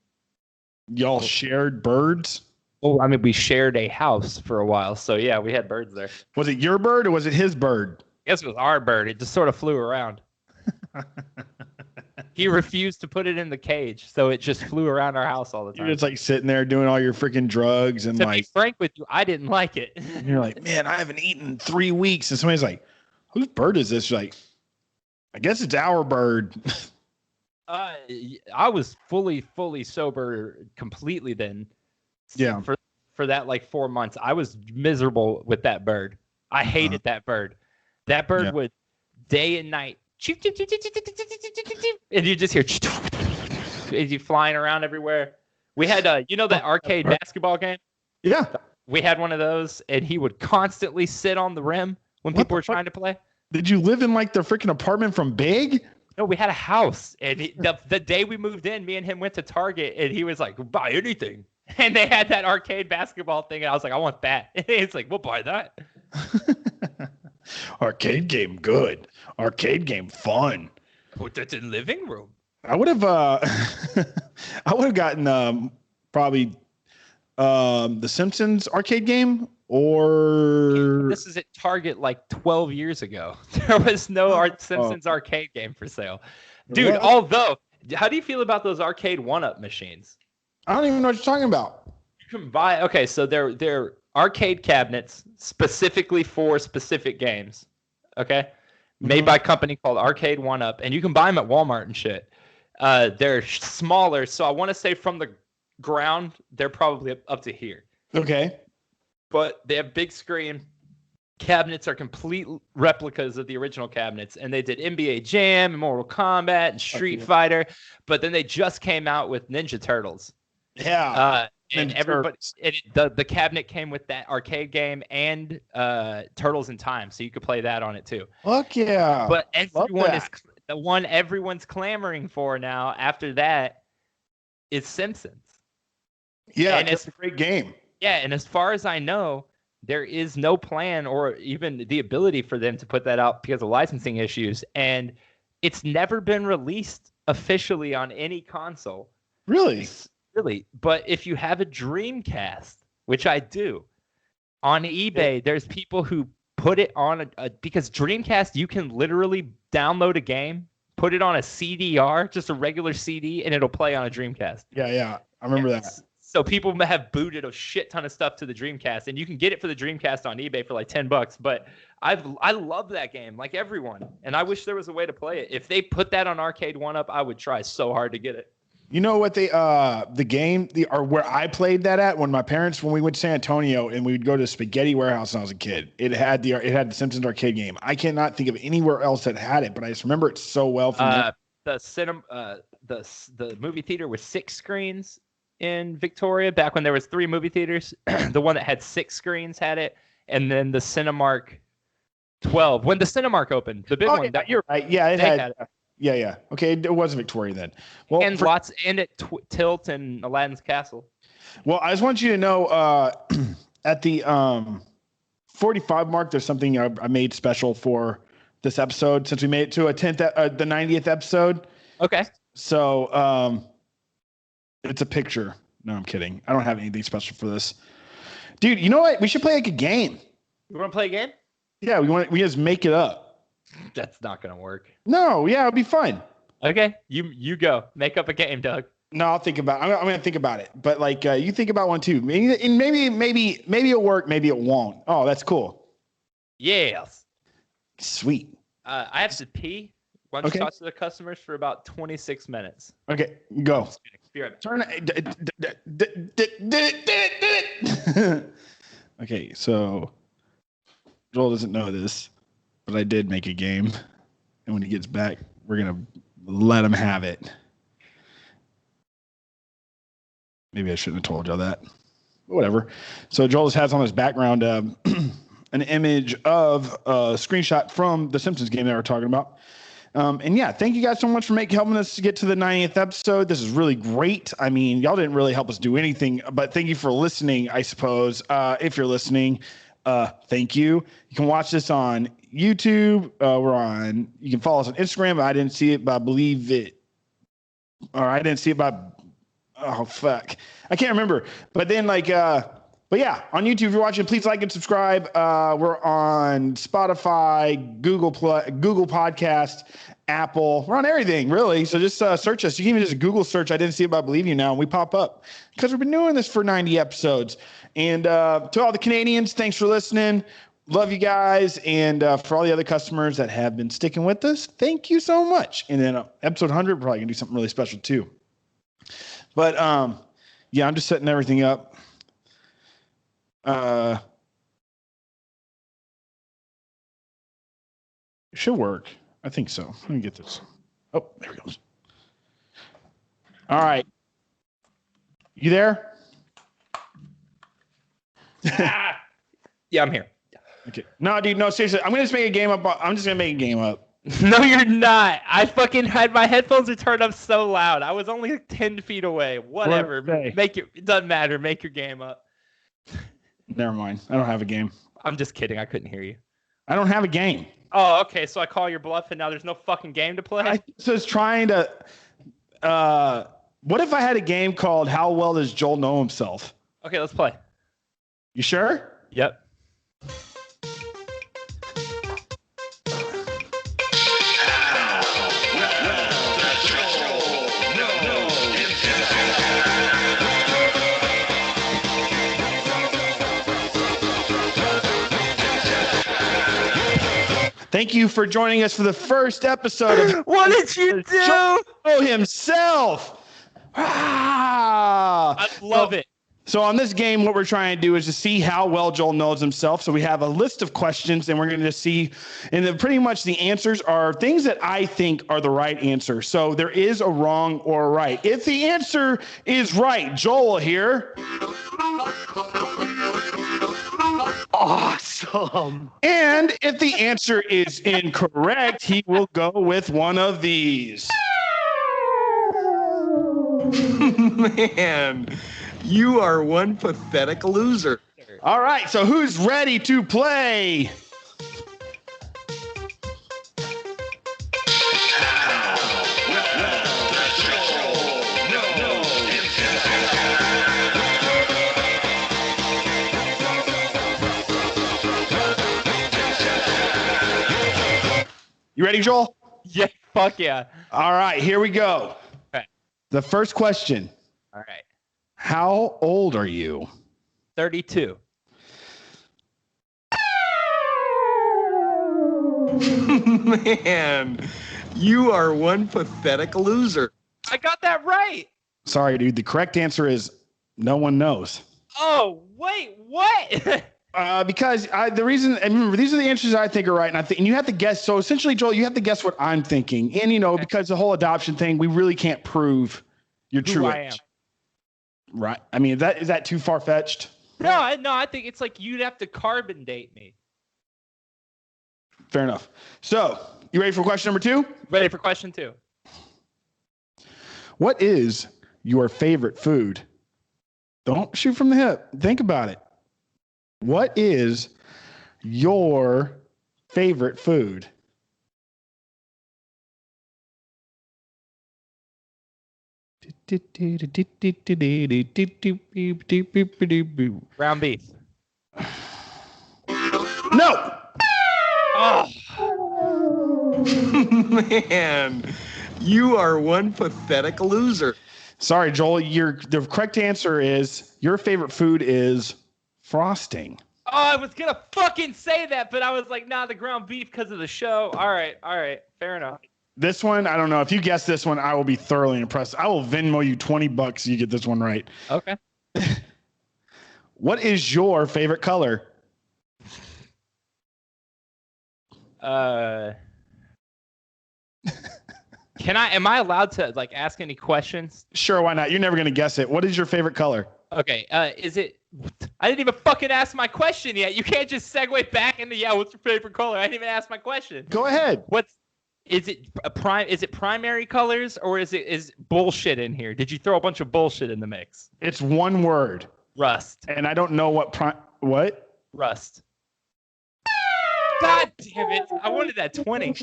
Speaker 1: Y'all shared birds?
Speaker 2: Oh, I mean, we shared a house for a while, so yeah, we had birds there.
Speaker 1: Was it your bird or was it his bird?
Speaker 2: I guess it was our bird. It just sort of flew around. He refused to put it in the cage, so it just flew around our house all the time.
Speaker 1: You're just like sitting there doing all your freaking drugs and
Speaker 2: to
Speaker 1: like.
Speaker 2: be frank with you, I didn't like it.
Speaker 1: And you're like, man, I haven't eaten in 3 weeks, and somebody's like, whose bird is this? You're like, I guess it's our bird.
Speaker 2: I was fully sober completely then.
Speaker 1: Yeah.
Speaker 2: For that like 4 months, I was miserable with that bird. I hated that bird. That bird would day and night and you just hear as you flying around everywhere. We had, you know, that arcade basketball game?
Speaker 1: Yeah.
Speaker 2: We had one of those, and he would constantly sit on the rim when people were trying to play.
Speaker 1: Did you live in like the freaking apartment from Big?
Speaker 2: No, we had a house, and the day we moved in, me and him went to Target, and he was like, "Buy anything," and they had that arcade basketball thing, and I was like, "I want that." And it's like, "We'll buy that."
Speaker 1: Arcade game good. Arcade game fun.
Speaker 2: Put that in living room.
Speaker 1: I would have I would have gotten probably the Simpsons arcade game, or
Speaker 2: this is at Target like 12 years ago. There was no Simpsons arcade game for sale. Dude,
Speaker 1: What?
Speaker 2: although, how do you feel about those arcade one-up machines?
Speaker 1: I don't even know what you're talking about.
Speaker 2: You can buy, okay, so they're arcade cabinets specifically for specific games, okay? Made by a company called Arcade One-Up, and you can buy them at Walmart and shit. They're smaller, so I want to say from the ground, they're probably up to here.
Speaker 1: Okay.
Speaker 2: But they have big screen. Cabinets are complete replicas of the original cabinets, and they did NBA Jam and Mortal Kombat and Street Fighter, but then they just came out with Ninja Turtles.
Speaker 1: Yeah.
Speaker 2: And everybody, the cabinet came with that arcade game and Turtles in Time, so you could play that on it too.
Speaker 1: Fuck yeah.
Speaker 2: But everyone is the one everyone's clamoring for now. After that, is Simpsons.
Speaker 1: Yeah,
Speaker 2: and
Speaker 1: it's a great game.
Speaker 2: Yeah, and as far as I know, there is no plan or even the ability for them to put that out because of licensing issues, and it's never been released officially on any console.
Speaker 1: Really?
Speaker 2: Really, but if you have a Dreamcast, which I do, on eBay, there's people who put it on because Dreamcast, you can literally download a game, put it on a CDR, just a regular CD, and it'll play on a Dreamcast.
Speaker 1: Yeah. I remember that.
Speaker 2: So people have booted a shit ton of stuff to the Dreamcast, and you can get it for the Dreamcast on eBay for like $10. But I love that game, like everyone, and I wish there was a way to play it. If they put that on Arcade One-Up, I would try so hard to get it.
Speaker 1: You know what where I played that at when we went to San Antonio and we would go to Spaghetti Warehouse when I was a kid. It had the Simpsons arcade game. I cannot think of anywhere else that had it, but I just remember it so well from there.
Speaker 2: The movie theater with 6 screens in Victoria back when there was 3 movie theaters. The one that had 6 screens had it, and then the Cinemark 12 when the Cinemark opened, the big one.
Speaker 1: You're right. Yeah, it had it. Yeah. Okay, it was Victoria then. Well,
Speaker 2: and at Tilt and Aladdin's Castle.
Speaker 1: Well, I just want you to know, at the 45 mark, there's something I made special for this episode since we made it to the 90th episode.
Speaker 2: Okay.
Speaker 1: So, it's a picture. No, I'm kidding. I don't have anything special for this, dude. You know what? We should play like a game.
Speaker 2: You want to play a game?
Speaker 1: Yeah, we just make it up.
Speaker 2: That's not gonna work.
Speaker 1: No, yeah, it'll be fun.
Speaker 2: Okay, you go. Make up a game, Doug.
Speaker 1: No, I'll think about. I'm gonna think about it. But like, you think about one too. Maybe it'll work. Maybe it won't. Oh, that's cool.
Speaker 2: Yes.
Speaker 1: Sweet.
Speaker 2: I have to pee. Why don't you talk to the customers for about 26 minutes?
Speaker 1: Okay, go.
Speaker 2: Be right back.
Speaker 1: Turn it. Okay, so Joel doesn't know this, but I did make a game, and when he gets back, we're gonna let him have it. Maybe I shouldn't have told y'all that. But whatever. So Joel just has on his background an image of a screenshot from the Simpsons game that we're talking about. And yeah, thank you guys so much for helping us get to the 90th episode. This is really great. I mean, y'all didn't really help us do anything, but thank you for listening, I suppose. If you're listening, thank you. You can watch this on YouTube. You can follow us on Instagram. I didn't see it, but I believe it. Or I didn't see it, but oh, fuck. I can't remember. But then but yeah, on YouTube, if you're watching, please like and subscribe. We're on Spotify, Google Podcast, Apple. We're on everything, really. So just search us. You can even just Google search, I didn't see it, but I believe you now, and we pop up. Because we've been doing this for 90 episodes. And to all the Canadians, thanks for listening. Love you guys. And for all the other customers that have been sticking with us, thank you so much. And then episode 100, we're probably going to do something really special, too. But, yeah, I'm just setting everything up. It should work. I think so. Let me get this. Oh, there it goes. All right. You there?
Speaker 2: Yeah, I'm here.
Speaker 1: Okay. No, dude, no, seriously. I'm going to just make a game up. I'm just going to make a game up.
Speaker 2: No, you're not. I fucking had my headphones are turned up so loud. I was only 10 feet away. Whatever. It doesn't matter. Make your game up.
Speaker 1: Never mind. I don't have a game.
Speaker 2: I'm just kidding. I couldn't hear you.
Speaker 1: I don't have a game.
Speaker 2: Oh, okay. So I call your bluff and now there's no fucking game to play?
Speaker 1: So it's trying to... what if I had a game called How Well Does Joel Know Himself?
Speaker 2: Okay, let's play.
Speaker 1: You sure?
Speaker 2: Yep.
Speaker 1: Thank you for joining us for the first episode of
Speaker 2: What did you do?
Speaker 1: Joel Know Himself.
Speaker 2: I love it.
Speaker 1: So on this game, what we're trying to do is to see how well Joel knows himself. So we have a list of questions, and we're going to see, and pretty much the answers are things that I think are the right answer. So there is a wrong or a right. If the answer is right, Joel here.
Speaker 5: Awesome.
Speaker 1: And if the answer is incorrect, he will go with one of these.
Speaker 5: Man, you are one pathetic loser.
Speaker 1: All right, so who's ready to play? You ready, Joel?
Speaker 2: Yeah, fuck yeah.
Speaker 1: All right, here we go.
Speaker 2: Okay.
Speaker 1: The first question.
Speaker 2: All right.
Speaker 1: How old are you?
Speaker 2: 32.
Speaker 5: Man, you are one pathetic loser.
Speaker 2: I got that right.
Speaker 1: Sorry, dude. The correct answer is no one knows.
Speaker 2: Oh, wait, what?
Speaker 1: Because the reason, and remember, these are the answers I think are right, and you have to guess. So essentially, Joel, you have to guess what I'm thinking, and because the whole adoption thing, we really can't prove your true age. Right? I mean, is that too far fetched?
Speaker 2: No, I think it's like you'd have to carbon date me.
Speaker 1: Fair enough. So, you ready for question number 2?
Speaker 2: Ready for question 2.
Speaker 1: What is your favorite food? Don't shoot from the hip. Think about it. What is your favorite food?
Speaker 2: Ground beef.
Speaker 1: No.
Speaker 2: Oh.
Speaker 5: Man, you are one pathetic loser.
Speaker 1: Sorry, Joel. The correct answer is your favorite food is frosting.
Speaker 2: Oh, I was gonna fucking say that, but I was like, nah, the ground beef because of the show. All right, fair enough.
Speaker 1: This one, I don't know. If you guess this one, I will be thoroughly impressed. I will Venmo you $20 if you get this one right.
Speaker 2: Okay.
Speaker 1: What is your favorite color?
Speaker 2: Am I allowed to like ask any questions?
Speaker 1: Sure, why not? You're never gonna guess it. What is your favorite color?
Speaker 2: Okay. Is it? I didn't even fucking ask my question yet. You can't just segue back into what's your favorite color? I didn't even ask my question.
Speaker 1: Go ahead.
Speaker 2: Is it primary colors or is bullshit in here? Did you throw a bunch of bullshit in the mix?
Speaker 1: It's one word.
Speaker 2: Rust.
Speaker 1: And I don't know what?
Speaker 2: Rust. God damn it. I wanted that 20.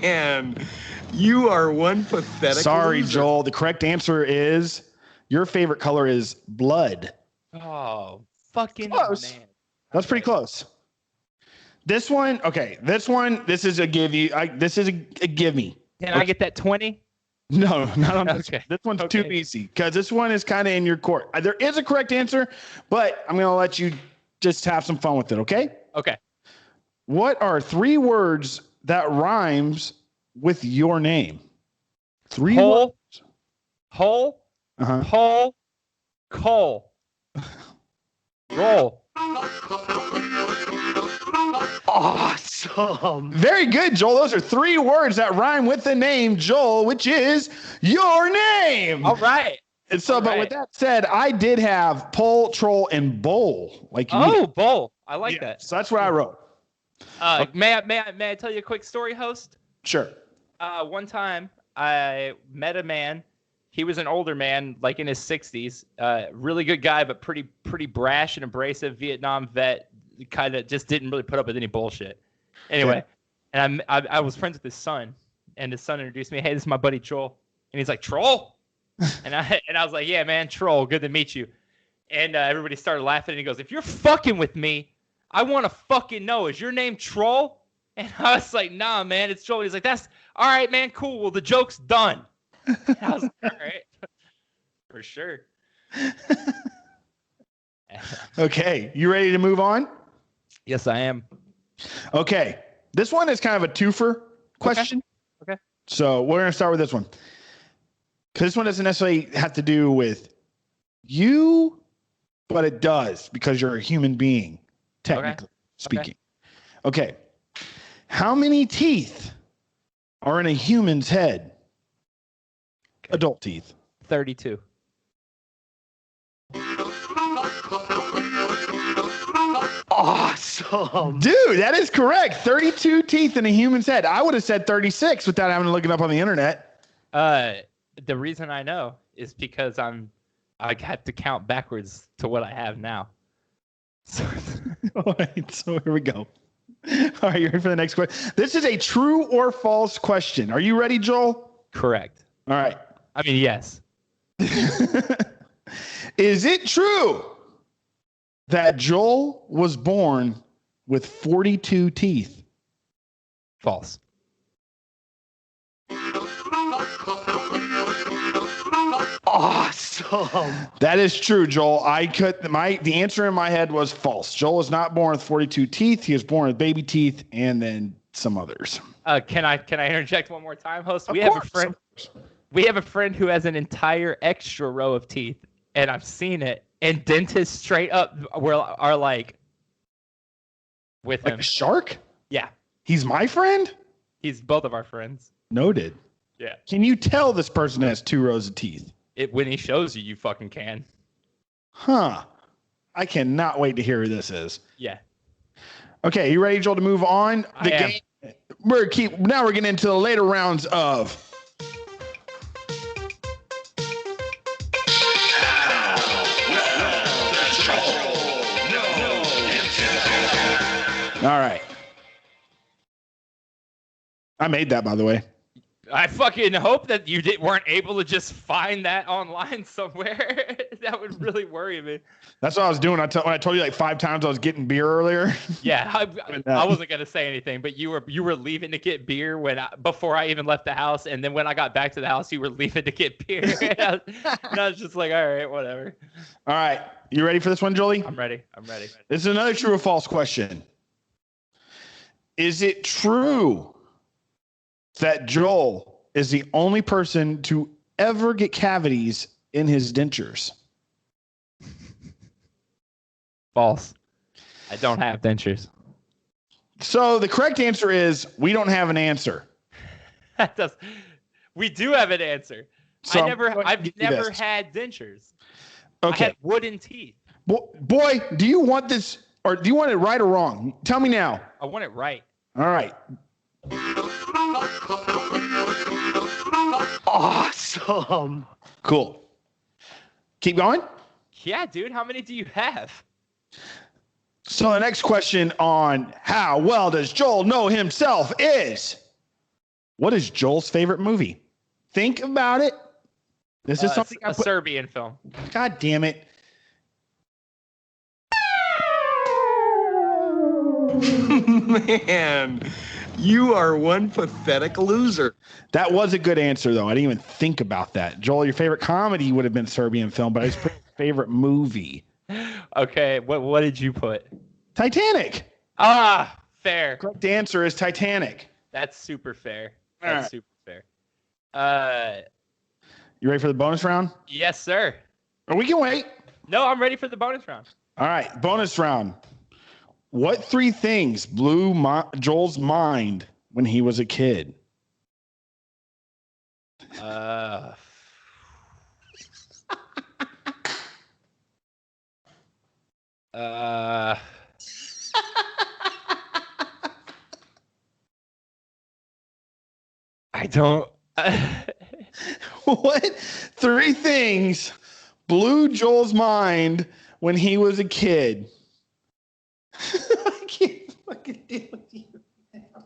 Speaker 5: Man, you are one pathetic
Speaker 1: Sorry,
Speaker 5: loser.
Speaker 1: Joel. The correct answer is your favorite color is blood.
Speaker 2: Oh, fucking
Speaker 1: Close.
Speaker 2: man.
Speaker 1: That's pretty close. This one, this is a give you. This is a give me.
Speaker 2: Can I get that 20?
Speaker 1: No, not on this.
Speaker 2: Okay.
Speaker 1: This one's too easy because this one is kind of in your court. There is a correct answer, but I'm going to let you just have some fun with it, okay?
Speaker 2: Okay.
Speaker 1: What are 3 words that rhymes with your name? 3
Speaker 2: Hole.
Speaker 1: words.
Speaker 2: Hole.
Speaker 1: Uh-huh.
Speaker 2: Hole. Coal. Roll.
Speaker 5: Awesome. Awesome.
Speaker 1: Very good, Joel. Those are 3 words that rhyme with the name Joel, which is your name.
Speaker 2: All right.
Speaker 1: And so,
Speaker 2: All
Speaker 1: but
Speaker 2: right.
Speaker 1: with that said, I did have poll, troll, and bowl. Like you
Speaker 2: Oh, bowl. I like
Speaker 1: Yeah,
Speaker 2: that.
Speaker 1: So that's what I wrote.
Speaker 2: May I tell you a quick story, host?
Speaker 1: Sure.
Speaker 2: One time I met a man. He was an older man, like in his 60s. Really good guy, but pretty brash and abrasive. Vietnam vet. Kind of just didn't really put up with any bullshit. Anyway, and I was friends with his son, and his son introduced me. Hey, this is my buddy Troll, and he's like, Troll, and I was like, yeah, man, Troll, good to meet you. And everybody started laughing, and he goes, if you're fucking with me, I want to fucking know, is your name Troll? And I was like, nah, man, it's Troll. And he's like, that's all right, man, cool. Well, the joke's done. And I was like, all right, for sure.
Speaker 1: Okay. You ready to move on?
Speaker 2: Yes, I am.
Speaker 1: Okay. This one is kind of a twofer question.
Speaker 2: Okay.
Speaker 1: So we're going to start with this one. Because this one doesn't necessarily have to do with you, but it does because you're a human being, technically speaking. Okay. How many teeth are in a human's head? Adult teeth.
Speaker 2: 32.
Speaker 5: Awesome.
Speaker 1: Dude, that is correct. 32 teeth in a human's head. I would have said 36 without having to look it up on the internet.
Speaker 2: The reason I know is because I had to count backwards to what I have now. So,
Speaker 1: All right, so here we go. All right, you ready for the next question? This is a true or false question. Are you ready, Joel?
Speaker 2: correct.
Speaker 1: All right.
Speaker 2: I mean, yes.
Speaker 1: Is it true that Joel was born with 42 teeth?
Speaker 2: False.
Speaker 5: Awesome.
Speaker 1: That is true, Joel. The answer in my head was false. Joel was not born with 42 teeth. He was born with baby teeth and then some others.
Speaker 2: Can I interject one more time, host?
Speaker 1: Of
Speaker 2: We have
Speaker 1: course.
Speaker 2: a friend. We have a friend who has an entire extra row of teeth, and I've seen it. And dentists straight up are like with
Speaker 1: Like
Speaker 2: him.
Speaker 1: a shark?
Speaker 2: Yeah,
Speaker 1: He's my friend?
Speaker 2: he's both of our friends.
Speaker 1: Noted.
Speaker 2: Yeah.
Speaker 1: Can you tell this person has 2 rows of teeth?
Speaker 2: When he shows you, you fucking can.
Speaker 1: Huh. I cannot wait to hear who this is.
Speaker 2: Yeah.
Speaker 1: Okay, you ready, Joel, to move on?
Speaker 2: I am.
Speaker 1: Now we're getting into the later rounds of All right. I made that, by the way.
Speaker 2: I fucking hope that you weren't able to just find that online somewhere. That would really worry me.
Speaker 1: That's what I was doing. When I told you like 5 times I was getting beer earlier.
Speaker 2: Yeah, I wasn't gonna say anything, but you were leaving to get beer before I even left the house, and then when I got back to the house, you were leaving to get beer. And I was just like, all right, whatever.
Speaker 1: All right. You ready for this one, Jolie?
Speaker 2: I'm ready.
Speaker 1: This is another true or false question. Is it true that Joel is the only person to ever get cavities in his dentures?
Speaker 2: False. I don't have dentures.
Speaker 1: So the correct answer is we don't have an answer.
Speaker 2: We do have an answer.
Speaker 1: So
Speaker 2: I've
Speaker 1: give you
Speaker 2: never
Speaker 1: this.
Speaker 2: had dentures. I
Speaker 1: Okay.
Speaker 2: had wooden teeth.
Speaker 1: Boy, do you want this or do you want it right or wrong? Tell me now.
Speaker 2: I want it right.
Speaker 1: All right.
Speaker 5: Awesome.
Speaker 1: Cool. Keep going.
Speaker 2: Yeah, dude. How many do you have?
Speaker 1: So the next question on how well does Joel know himself is, what is Joel's favorite movie? Think about it. This is something I
Speaker 2: a
Speaker 1: put.
Speaker 2: Serbian film.
Speaker 1: God damn it.
Speaker 5: Man, you are one pathetic loser.
Speaker 1: That was a good answer, though. I didn't even think about that. Joel, your favorite comedy would have been Serbian film, but I just put your favorite movie.
Speaker 2: Okay, what did you put?
Speaker 1: Titanic.
Speaker 2: Ah, fair.
Speaker 1: Correct answer is Titanic.
Speaker 2: That's super fair.
Speaker 1: All
Speaker 2: That's
Speaker 1: right.
Speaker 2: super fair.
Speaker 1: You ready for the bonus round?
Speaker 2: Yes, sir.
Speaker 1: Or we can wait.
Speaker 2: No, I'm ready for the bonus round.
Speaker 1: All right, bonus round. What three things blew Joel's mind when he was a kid?
Speaker 2: I don't.
Speaker 1: What three things blew Joel's mind when he was a kid? I can't fucking deal with you now.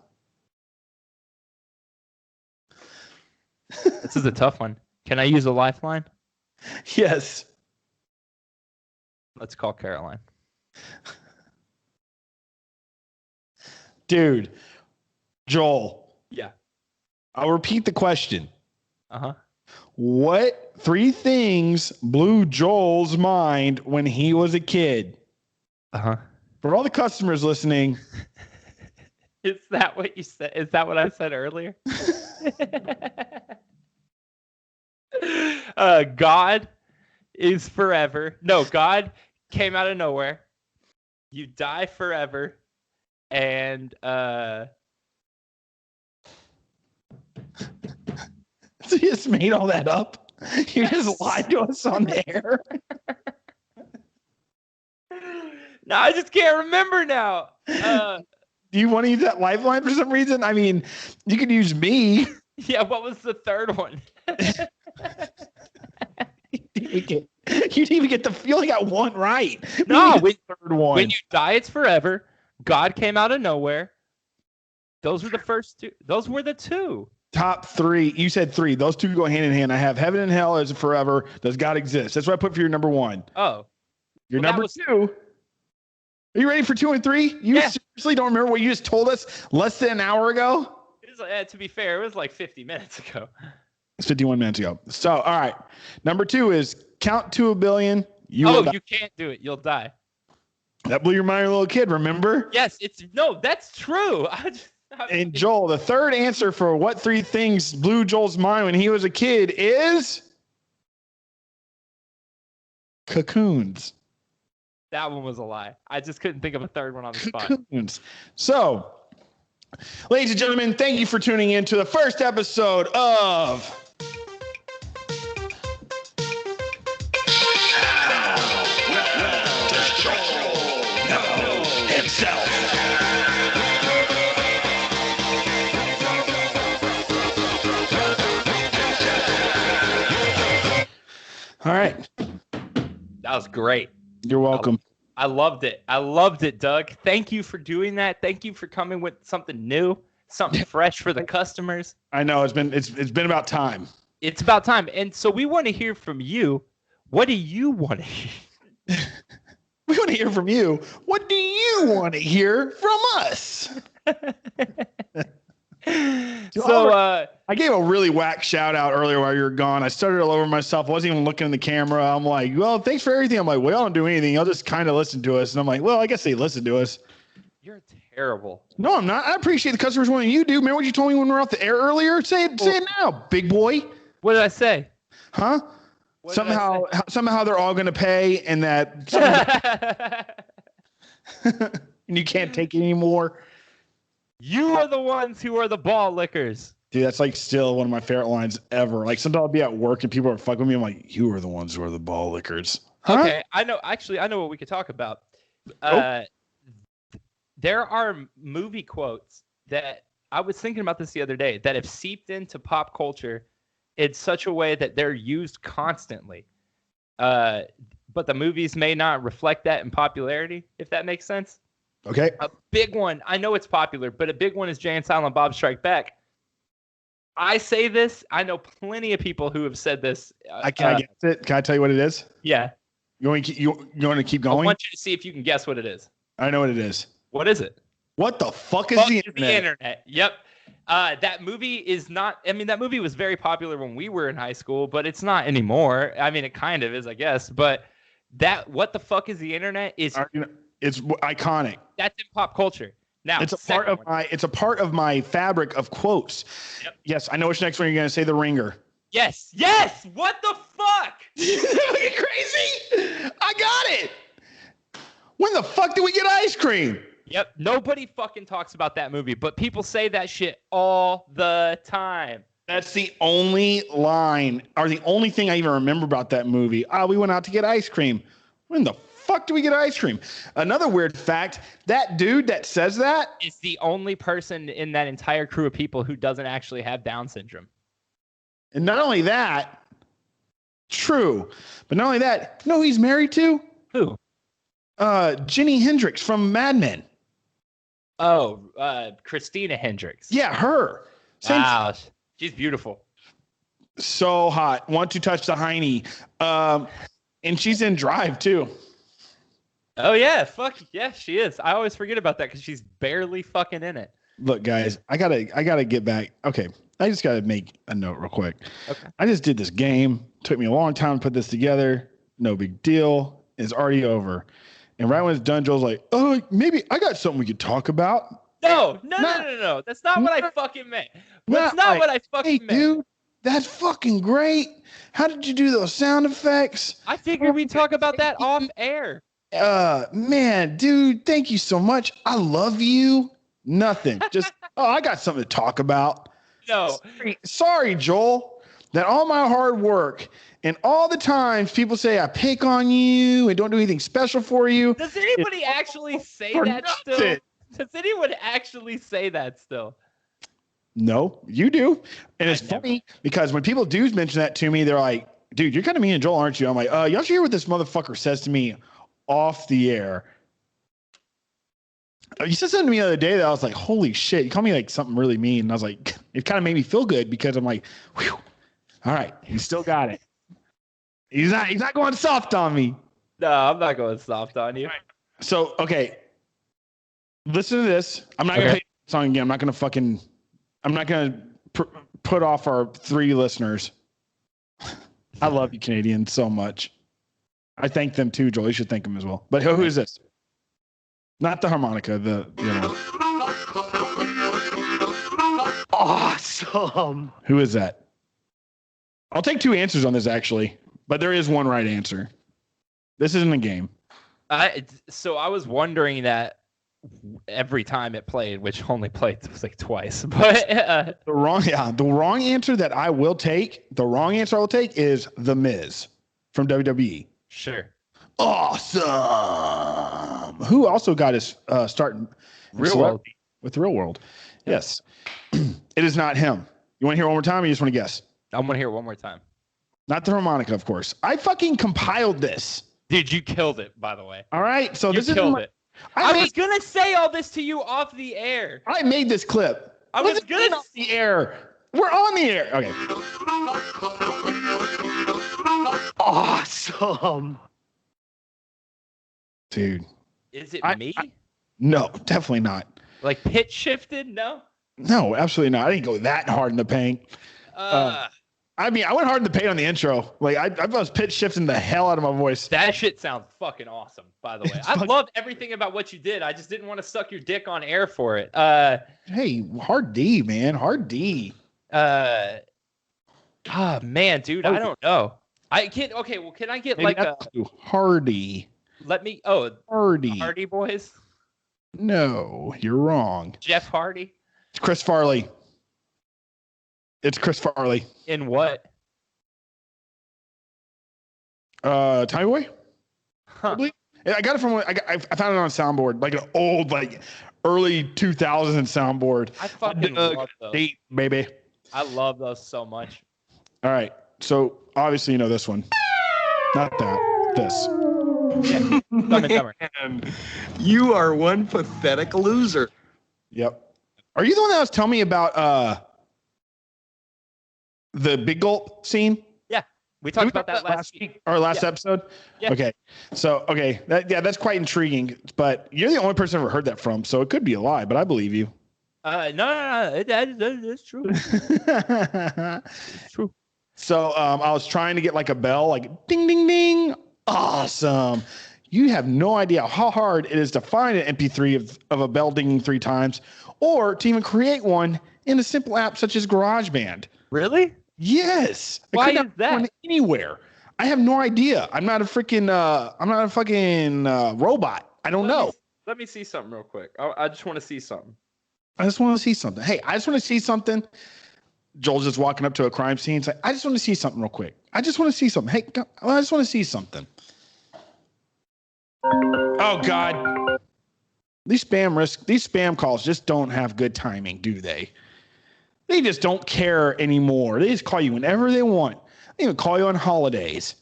Speaker 2: This is a tough one. Can I use a lifeline?
Speaker 1: Yes.
Speaker 2: Let's call Caroline.
Speaker 1: Dude, Joel.
Speaker 2: Yeah.
Speaker 1: I'll repeat the question.
Speaker 2: Uh-huh.
Speaker 1: What three things blew Joel's mind when he was a kid?
Speaker 2: Uh-huh.
Speaker 1: For all the customers listening.
Speaker 2: Is that what you said? Is that what I said earlier? God is forever. No, God came out of nowhere. You die forever. And
Speaker 1: So you just made all that up? You just lied to us on the air?
Speaker 2: No, I just can't remember now.
Speaker 1: Do you want to use that lifeline for some reason? I mean, you could use me.
Speaker 2: Yeah, what was the third one?
Speaker 1: You didn't even get you only got one right.
Speaker 2: No,
Speaker 1: the third one.
Speaker 2: When you die, it's forever. God came out of nowhere. Those were the first two. Those were the two.
Speaker 1: Top three. You said three. Those two go hand in hand. I have heaven and hell is forever. Does God exist? That's what I put for your number one.
Speaker 2: Oh.
Speaker 1: Your number two. Are you ready for 2 and 3? You seriously don't remember what you just told us less than an hour ago?
Speaker 2: It was, to be fair, it was like 50 minutes ago.
Speaker 1: It's 51 minutes ago. So, all right. Number 2 is count to a billion. You
Speaker 2: can't do it. You'll die.
Speaker 1: That blew your mind, a little kid, remember?
Speaker 2: Yes, that's true.
Speaker 1: And Joel, the third answer for what three things blew Joel's mind when he was a kid is cocoons.
Speaker 2: That one was a lie. I just couldn't think of a third one on the spot.
Speaker 1: Cocoons. So, ladies and gentlemen, thank you for tuning in to the first episode of himself. All right.
Speaker 2: That was great.
Speaker 1: You're welcome.
Speaker 2: I loved it. I loved it, Doug. Thank you for doing that. Thank you for coming with something new, something fresh for the customers.
Speaker 1: I know it's been about time.
Speaker 2: It's about time. And so we want to hear from you. What do you want to hear?
Speaker 1: We want to hear from you. What do you want to hear from us?
Speaker 2: So
Speaker 1: I gave a really whack shout out earlier while you were gone. I started all over myself. I wasn't even looking in the camera. I'm like, well, thanks for everything. I'm like, well, I don't do anything. I'll just kind of listen to us. And I'm like, well, I guess they listen to us.
Speaker 2: You're terrible.
Speaker 1: No, I'm not. I appreciate the customers more than you do. Remember what you told me when we were off the air earlier? Say it now, big boy.
Speaker 2: What did I say?
Speaker 1: Huh? Somehow they're all going to pay and that and you can't take it anymore.
Speaker 2: You are the ones who are the ball lickers.
Speaker 1: Dude, that's like still one of my favorite lines ever. Like sometimes I'll be at work and people are fucking with me. I'm like, you are the ones who are the ball lickers. Huh?
Speaker 2: Okay, I know. Actually, I know what we could talk about. There are movie quotes that I was thinking about this the other day that have seeped into pop culture in such a way that they're used constantly. But the movies may not reflect that in popularity, if that makes sense.
Speaker 1: Okay.
Speaker 2: A big one, I know it's popular, but a big one is Jay and Silent Bob Strike Back. I say this, I know plenty of people who have said this.
Speaker 1: I guess it. Can I tell you what it is?
Speaker 2: Yeah.
Speaker 1: You want to keep going?
Speaker 2: I want you to see if you can guess what it is.
Speaker 1: I know what it is.
Speaker 2: What is it?
Speaker 1: What the fuck is the internet?
Speaker 2: The internet. Yep. That movie is not, I mean, that movie was very popular when we were in high school, but it's not anymore. I mean, it kind of is, I guess. But that, what the fuck is the internet is...
Speaker 1: It's iconic.
Speaker 2: That's in pop culture. Now,
Speaker 1: it's a part of my fabric of quotes. Yep. Yes, I know which next one you're going to say. The Ringer.
Speaker 2: Yes. Yes. What the fuck?
Speaker 1: Crazy. I got it. When the fuck did we get ice cream?
Speaker 2: Yep. Nobody fucking talks about that movie, but people say that shit all the time.
Speaker 1: That's the only line, or the only thing I even remember about that movie. We went out to get ice cream. When the fuck do we get ice cream? Another weird fact, that dude that says that
Speaker 2: is the only person in that entire crew of people who doesn't actually have Down syndrome.
Speaker 1: And not only that, true, but not only that, you know who he's married to?
Speaker 2: Who?
Speaker 1: Jimi Hendrix from Mad Men.
Speaker 2: Oh, Christina Hendricks.
Speaker 1: Yeah, her.
Speaker 2: Wow, she's beautiful.
Speaker 1: So hot. Want to touch the hiney. And she's in Drive too.
Speaker 2: Oh yeah, fuck yeah, she is. I always forget about that because she's barely fucking in it.
Speaker 1: Look, guys, I gotta get back. Okay, I just gotta make a note real quick.
Speaker 2: Okay.
Speaker 1: I just did this game. Took me a long time to put this together. No big deal. It's already over. And right when it's done, Joel's like, "Oh, maybe I got something we could talk about."
Speaker 2: No. That's not what I fucking meant. That's not what I fucking meant.
Speaker 1: Dude, that's fucking great. How did you do those sound effects?
Speaker 2: I figured we'd talk about that off air.
Speaker 1: Man, dude, thank you so much. I love you. Nothing. Just, I got something to talk about.
Speaker 2: No.
Speaker 1: Sorry, Joel, that all my hard work and all the times people say I pick on you and don't do anything special for you.
Speaker 2: Does anybody actually say that still? Does anyone actually say that still?
Speaker 1: No, you do. And it's funny because when people do mention that to me, they're like, dude, you're kind of mean and Joel, aren't you? I'm like, you should hear what this motherfucker says to me off the air. You said something to me the other day that I was like, holy shit. You called me like something really mean. And I was like, it kind of made me feel good because I'm like, whew, all right, he still got it. He's not going soft on me.
Speaker 2: No, I'm not going soft on you.
Speaker 1: So, okay. Listen to this. I'm not going to play the song again. I'm not going to put off our 3 listeners. I love you, Canadians, so much. I thank them too, Joel. You should thank them as well. But who is this? Not the harmonica.
Speaker 5: Awesome.
Speaker 1: Who is that? I'll take 2 answers on this, actually. But there is one right answer. This isn't a game.
Speaker 2: So I was wondering that every time it played, which only played like twice. But
Speaker 1: the wrong answer that I will take, is The Miz from WWE.
Speaker 2: Sure.
Speaker 1: Awesome. Who also got his start
Speaker 2: Real World.
Speaker 1: With Real World. Yes. It is not him. You want to hear it one more time or you just want to guess?
Speaker 2: I want to hear it one more time.
Speaker 1: Not the harmonica, of course. I fucking compiled this.
Speaker 2: Dude, you killed it, by the way.
Speaker 1: All right. So
Speaker 2: this killed it. I was going to say all this to you off the air.
Speaker 1: I made this clip.
Speaker 2: I was going to
Speaker 1: off the air. We're on the air. Okay.
Speaker 5: Awesome.
Speaker 1: Dude.
Speaker 2: Is it me?
Speaker 1: No, definitely not.
Speaker 2: Like pitch shifted? No?
Speaker 1: No, absolutely not. I didn't go that hard in the paint. I mean, I went hard in the paint on the intro. Like I was pitch shifting the hell out of my voice.
Speaker 2: That shit sounds fucking awesome, by the way. I love everything about what you did. I just didn't want to suck your dick on air for it.
Speaker 1: Hey, hard D, man. Hard D.
Speaker 2: Man, dude, I don't know. I can't. Okay, well, can I get
Speaker 1: Maybe
Speaker 2: like a
Speaker 1: Hardy?
Speaker 2: Hardy Boys.
Speaker 1: No, you're wrong.
Speaker 2: Jeff Hardy.
Speaker 1: It's Chris Farley.
Speaker 2: In what?
Speaker 1: Time Away?
Speaker 2: Huh.
Speaker 1: I got it from I found it on a soundboard, like an old, like early 2000s soundboard.
Speaker 2: I fucking love those.
Speaker 1: Date, baby.
Speaker 2: I love those so much.
Speaker 1: All right. So obviously you know this one. Not that. This.
Speaker 2: Yeah. Dumber.
Speaker 5: You are one pathetic loser.
Speaker 1: Yep. Are you the one that was telling me about the Big Gulp scene?
Speaker 2: Yeah. We talked about that last week.
Speaker 1: Or last episode? Yeah. Okay. So, that's quite intriguing, but you're the only person I've ever heard that from, so it could be a lie, but I believe you.
Speaker 2: No. That's true. It's true.
Speaker 1: So, I was trying to get like a bell, like ding, ding, ding. Awesome. You have no idea how hard it is to find an MP3 of a bell dinging 3 times, or to even create one in a simple app such as GarageBand.
Speaker 2: Really?
Speaker 1: Yes.
Speaker 2: Why is that?
Speaker 1: Anywhere. I have no idea. I'm not a fucking robot. I don't know.
Speaker 2: Let me see something real quick. I just want to see something.
Speaker 1: I just want to see something. Hey, I just want to see something. Joel's just walking up to a crime scene. It's like, I just want to see something real quick. I just want to see something. Hey, I just want to see something. Oh God. These spam calls just don't have good timing, do they? They just don't care anymore. They just call you whenever they want. They even call you on holidays.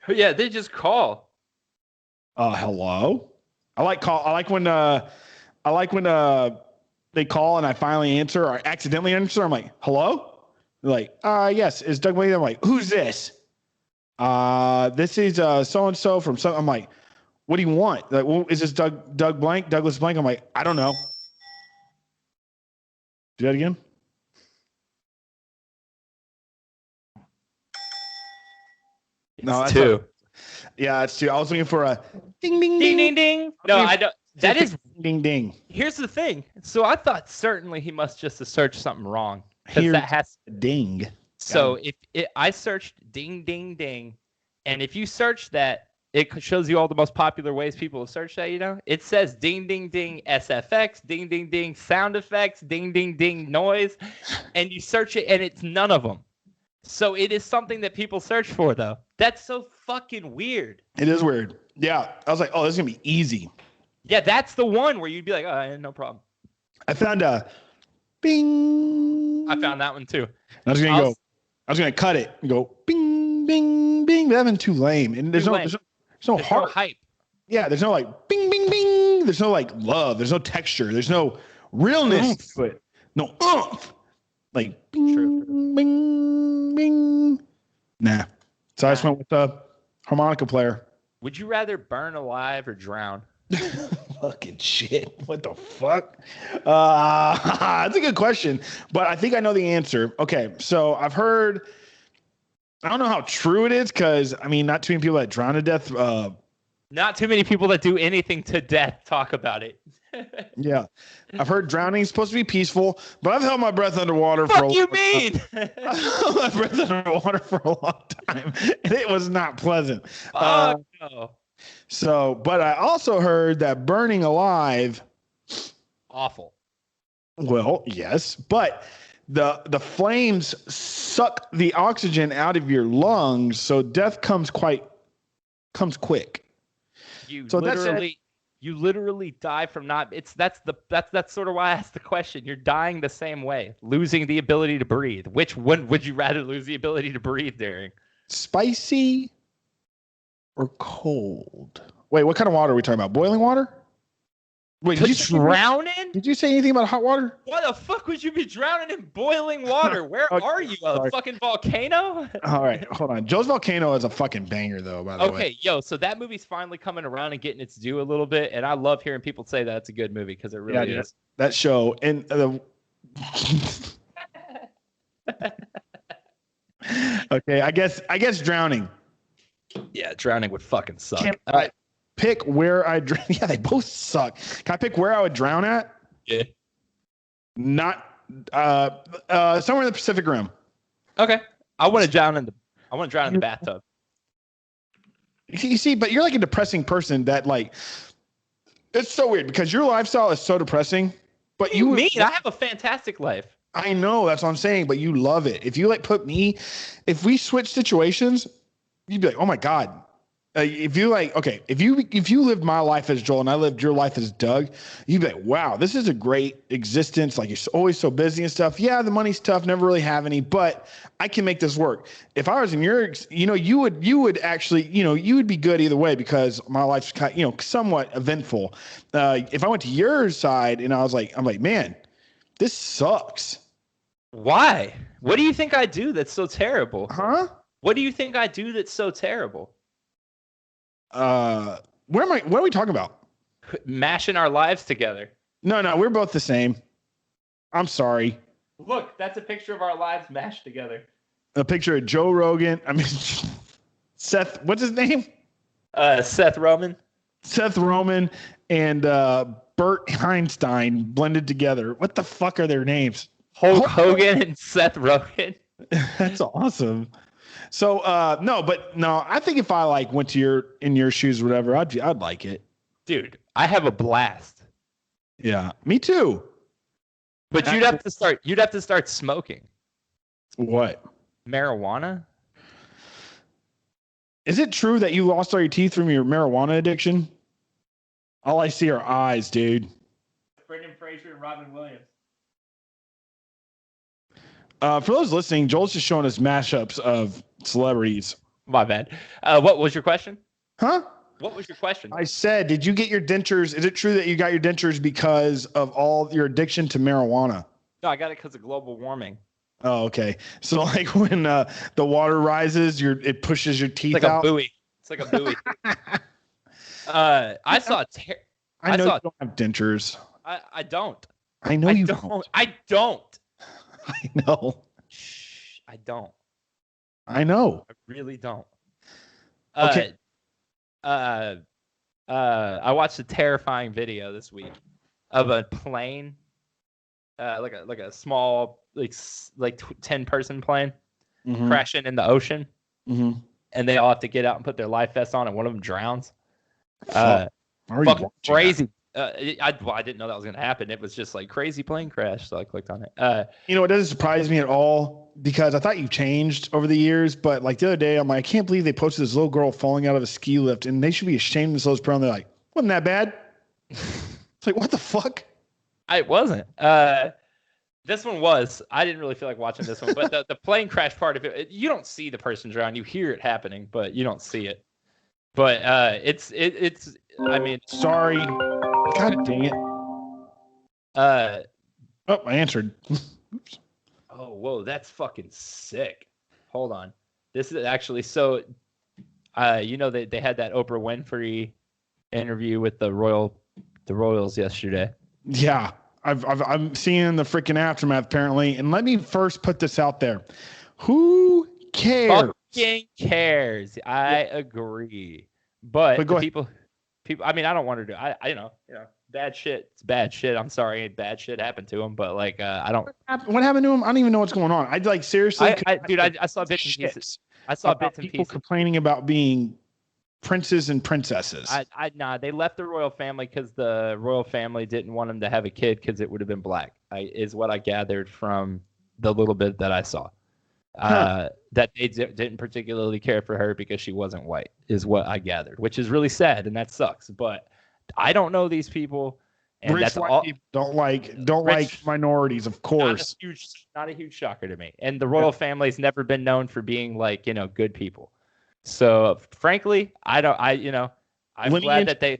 Speaker 2: Yeah, they just call.
Speaker 1: Hello. I like when they call and I finally answer or accidentally answer. I'm like, hello? They're like, yes, it's Doug Blank. I'm like, who's this? This is so-and-so from some. I'm like, what do you want? Like, well, is this Doug Blank, Douglas Blank? I'm like, I don't know. Do that again. No, that's
Speaker 2: two.
Speaker 1: Yeah, it's two. I was looking for a ding, ding,
Speaker 2: Ding,
Speaker 1: ding.
Speaker 2: ding, ding. No, I don't. That is.
Speaker 1: Ding, ding.
Speaker 2: Here's the thing. So I thought certainly he must just have searched something wrong. Because that has
Speaker 1: ding.
Speaker 2: So I searched ding, ding, ding. And if you search that, it shows you all the most popular ways people have searched that, you know? It says ding, ding, ding, SFX, ding, ding, ding, sound effects, ding, ding, ding, noise. And you search it, and it's none of them. So it is something that people search for, though. That's so fucking weird.
Speaker 1: It is weird. Yeah. I was like, oh, this is going to be easy.
Speaker 2: Yeah, that's the one where you'd be like, oh, no problem.
Speaker 1: I found a bing.
Speaker 2: I found that one, too.
Speaker 1: I was going to cut it and go bing, bing, bing. But that'd been too lame. And there's no heart.
Speaker 2: No hype.
Speaker 1: Yeah, there's no like bing, bing, bing. There's no like love. There's no texture. There's no realness to it. No like bing, bing, bing. Nah. So I just went with the harmonica player.
Speaker 2: Would you rather burn alive or drown?
Speaker 1: Fucking shit. What the fuck? That's a good question, but I think I know the answer. Okay, so I've heard, I don't know how true it is because, I mean, not too many people that drown to death.
Speaker 2: Not too many people that do anything to death talk about it.
Speaker 1: Yeah. I've heard drowning is supposed to be peaceful, but I've held my breath underwater for a long time.
Speaker 2: Fuck you mean?
Speaker 1: I've held my breath underwater for a long time, and it was not pleasant.
Speaker 2: No.
Speaker 1: So, but I also heard that burning alive.
Speaker 2: Awful.
Speaker 1: Well, yes, but the flames suck the oxygen out of your lungs, so death comes quick.
Speaker 2: You literally die from not. That's sort of why I asked the question. You're dying the same way, losing the ability to breathe. Which one would you rather lose the ability to breathe during?
Speaker 1: Spicy or cold? Wait, what kind of water are we talking about? Boiling water? Wait,
Speaker 2: did you drown in?
Speaker 1: Did you say anything about hot water?
Speaker 2: Why the fuck would you be drowning in boiling water? Where are you? A fucking volcano?
Speaker 1: All right, hold on. Joe's Volcano is a fucking banger, though, by the way.
Speaker 2: Okay, yo, so that movie's finally coming around and getting its due a little bit, and I love hearing people say that it's a good movie because it really is.
Speaker 1: That show and okay, I guess drowning.
Speaker 2: Yeah, drowning would fucking suck.
Speaker 1: Can I pick where I drown? Yeah, they both suck. Can I pick where I would drown at?
Speaker 2: Yeah.
Speaker 1: Not somewhere in the Pacific Rim.
Speaker 2: Okay. I want to drown in the bathtub.
Speaker 1: You see, but you're like a depressing person that like it's so weird because your lifestyle is so depressing. But
Speaker 2: What do you mean? I have a fantastic life.
Speaker 1: I know, that's what I'm saying, but you love it. If you like if we switch situations, you'd be like, oh my God. If you like, okay, if you lived my life as Joel and I lived your life as Doug, you'd be like, wow, this is a great existence. Like you're always so busy and stuff. Yeah, the money's tough, never really have any, but I can make this work. If I was in your, you would actually, you would be good either way because my life's kind, somewhat eventful. If I went to your side and I'm like, man, this sucks.
Speaker 2: Why? What do you think I do that's so terrible?
Speaker 1: Huh?
Speaker 2: What do you think I do that's so terrible?
Speaker 1: What are we talking about?
Speaker 2: Mashing our lives together.
Speaker 1: No, we're both the same. I'm sorry.
Speaker 2: Look, that's a picture of our lives mashed together.
Speaker 1: A picture of Joe Rogan. I mean, Seth, what's his name?
Speaker 2: Seth Roman.
Speaker 1: Seth Roman and Bert Einstein blended together. What the fuck are their names?
Speaker 2: Hulk Hogan and Seth Rogen.
Speaker 1: That's awesome. So no, I think if I like went to in your shoes or whatever, I'd like it.
Speaker 2: Dude, I have a blast.
Speaker 1: Yeah, me too.
Speaker 2: But you'd have to start smoking.
Speaker 1: What?
Speaker 2: Marijuana?
Speaker 1: Is it true that you lost all your teeth from your marijuana addiction? All I see are eyes, dude.
Speaker 2: Brendan Fraser and Robin Williams.
Speaker 1: For those listening, Joel's just showing us mashups of celebrities.
Speaker 2: My bad. What was your question?
Speaker 1: Huh?
Speaker 2: What was your question?
Speaker 1: I said, did you get your dentures? Is it true that you got your dentures because of all your addiction to marijuana?
Speaker 2: No, I got it because of global warming.
Speaker 1: Oh, okay. So like when the water rises, it pushes your teeth
Speaker 2: It's like
Speaker 1: out.
Speaker 2: a buoy. It's like a buoy. I saw.
Speaker 1: I know you don't have dentures.
Speaker 2: I don't.
Speaker 1: I know you don't.
Speaker 2: I don't.
Speaker 1: I know.
Speaker 2: Shh, I don't.
Speaker 1: I know.
Speaker 2: I really don't.
Speaker 1: Okay.
Speaker 2: I watched a terrifying video this week of a plane, like a small 10-person plane crashing in the ocein, and they all have to get out and put their life vests on, and one of them drowns. Fucking crazy. I didn't know that was gonna happen. It was just like crazy plane crash, so I clicked on it.
Speaker 1: It doesn't surprise me at all because I thought you've changed over the years. But like the other day, I'm like, I can't believe they posted this little girl falling out of a ski lift, and they should be ashamed of themselves. They're like, wasn't that bad? It's like, what the fuck?
Speaker 2: It wasn't. This one was. I didn't really feel like watching this one, but the plane crash part of it, you don't see the person drown. You hear it happening, but you don't see it. But it's. I mean,
Speaker 1: sorry. God dang it. I answered. Oops.
Speaker 2: Oh, whoa, that's fucking sick. Hold on. This is actually so. They had that Oprah Winfrey interview with the Royals yesterday.
Speaker 1: Yeah, I'm seeing the freaking aftermath apparently. And let me first put this out there. Who cares?
Speaker 2: Fucking cares. I agree. But people. I mean, I don't want to do. I bad shit. It's bad shit. I'm sorry, bad shit happened to him. But like, I don't.
Speaker 1: What happened to him? I don't even know what's going on. I'd like seriously.
Speaker 2: I saw bits and pieces. I saw bits and pieces.
Speaker 1: People complaining about being princes and princesses.
Speaker 2: They left the royal family because the royal family didn't want him to have a kid because it would have been black. Is what I gathered from the little bit that I saw. That they didn't particularly care for her because she wasn't white is what I gathered, which is really sad and that sucks. But I don't know these people, and
Speaker 1: rich
Speaker 2: that's
Speaker 1: white
Speaker 2: all.
Speaker 1: People don't like minorities, of course.
Speaker 2: Not a huge shocker to me. And the royal family's never been known for being like good people. So frankly, I'm glad that they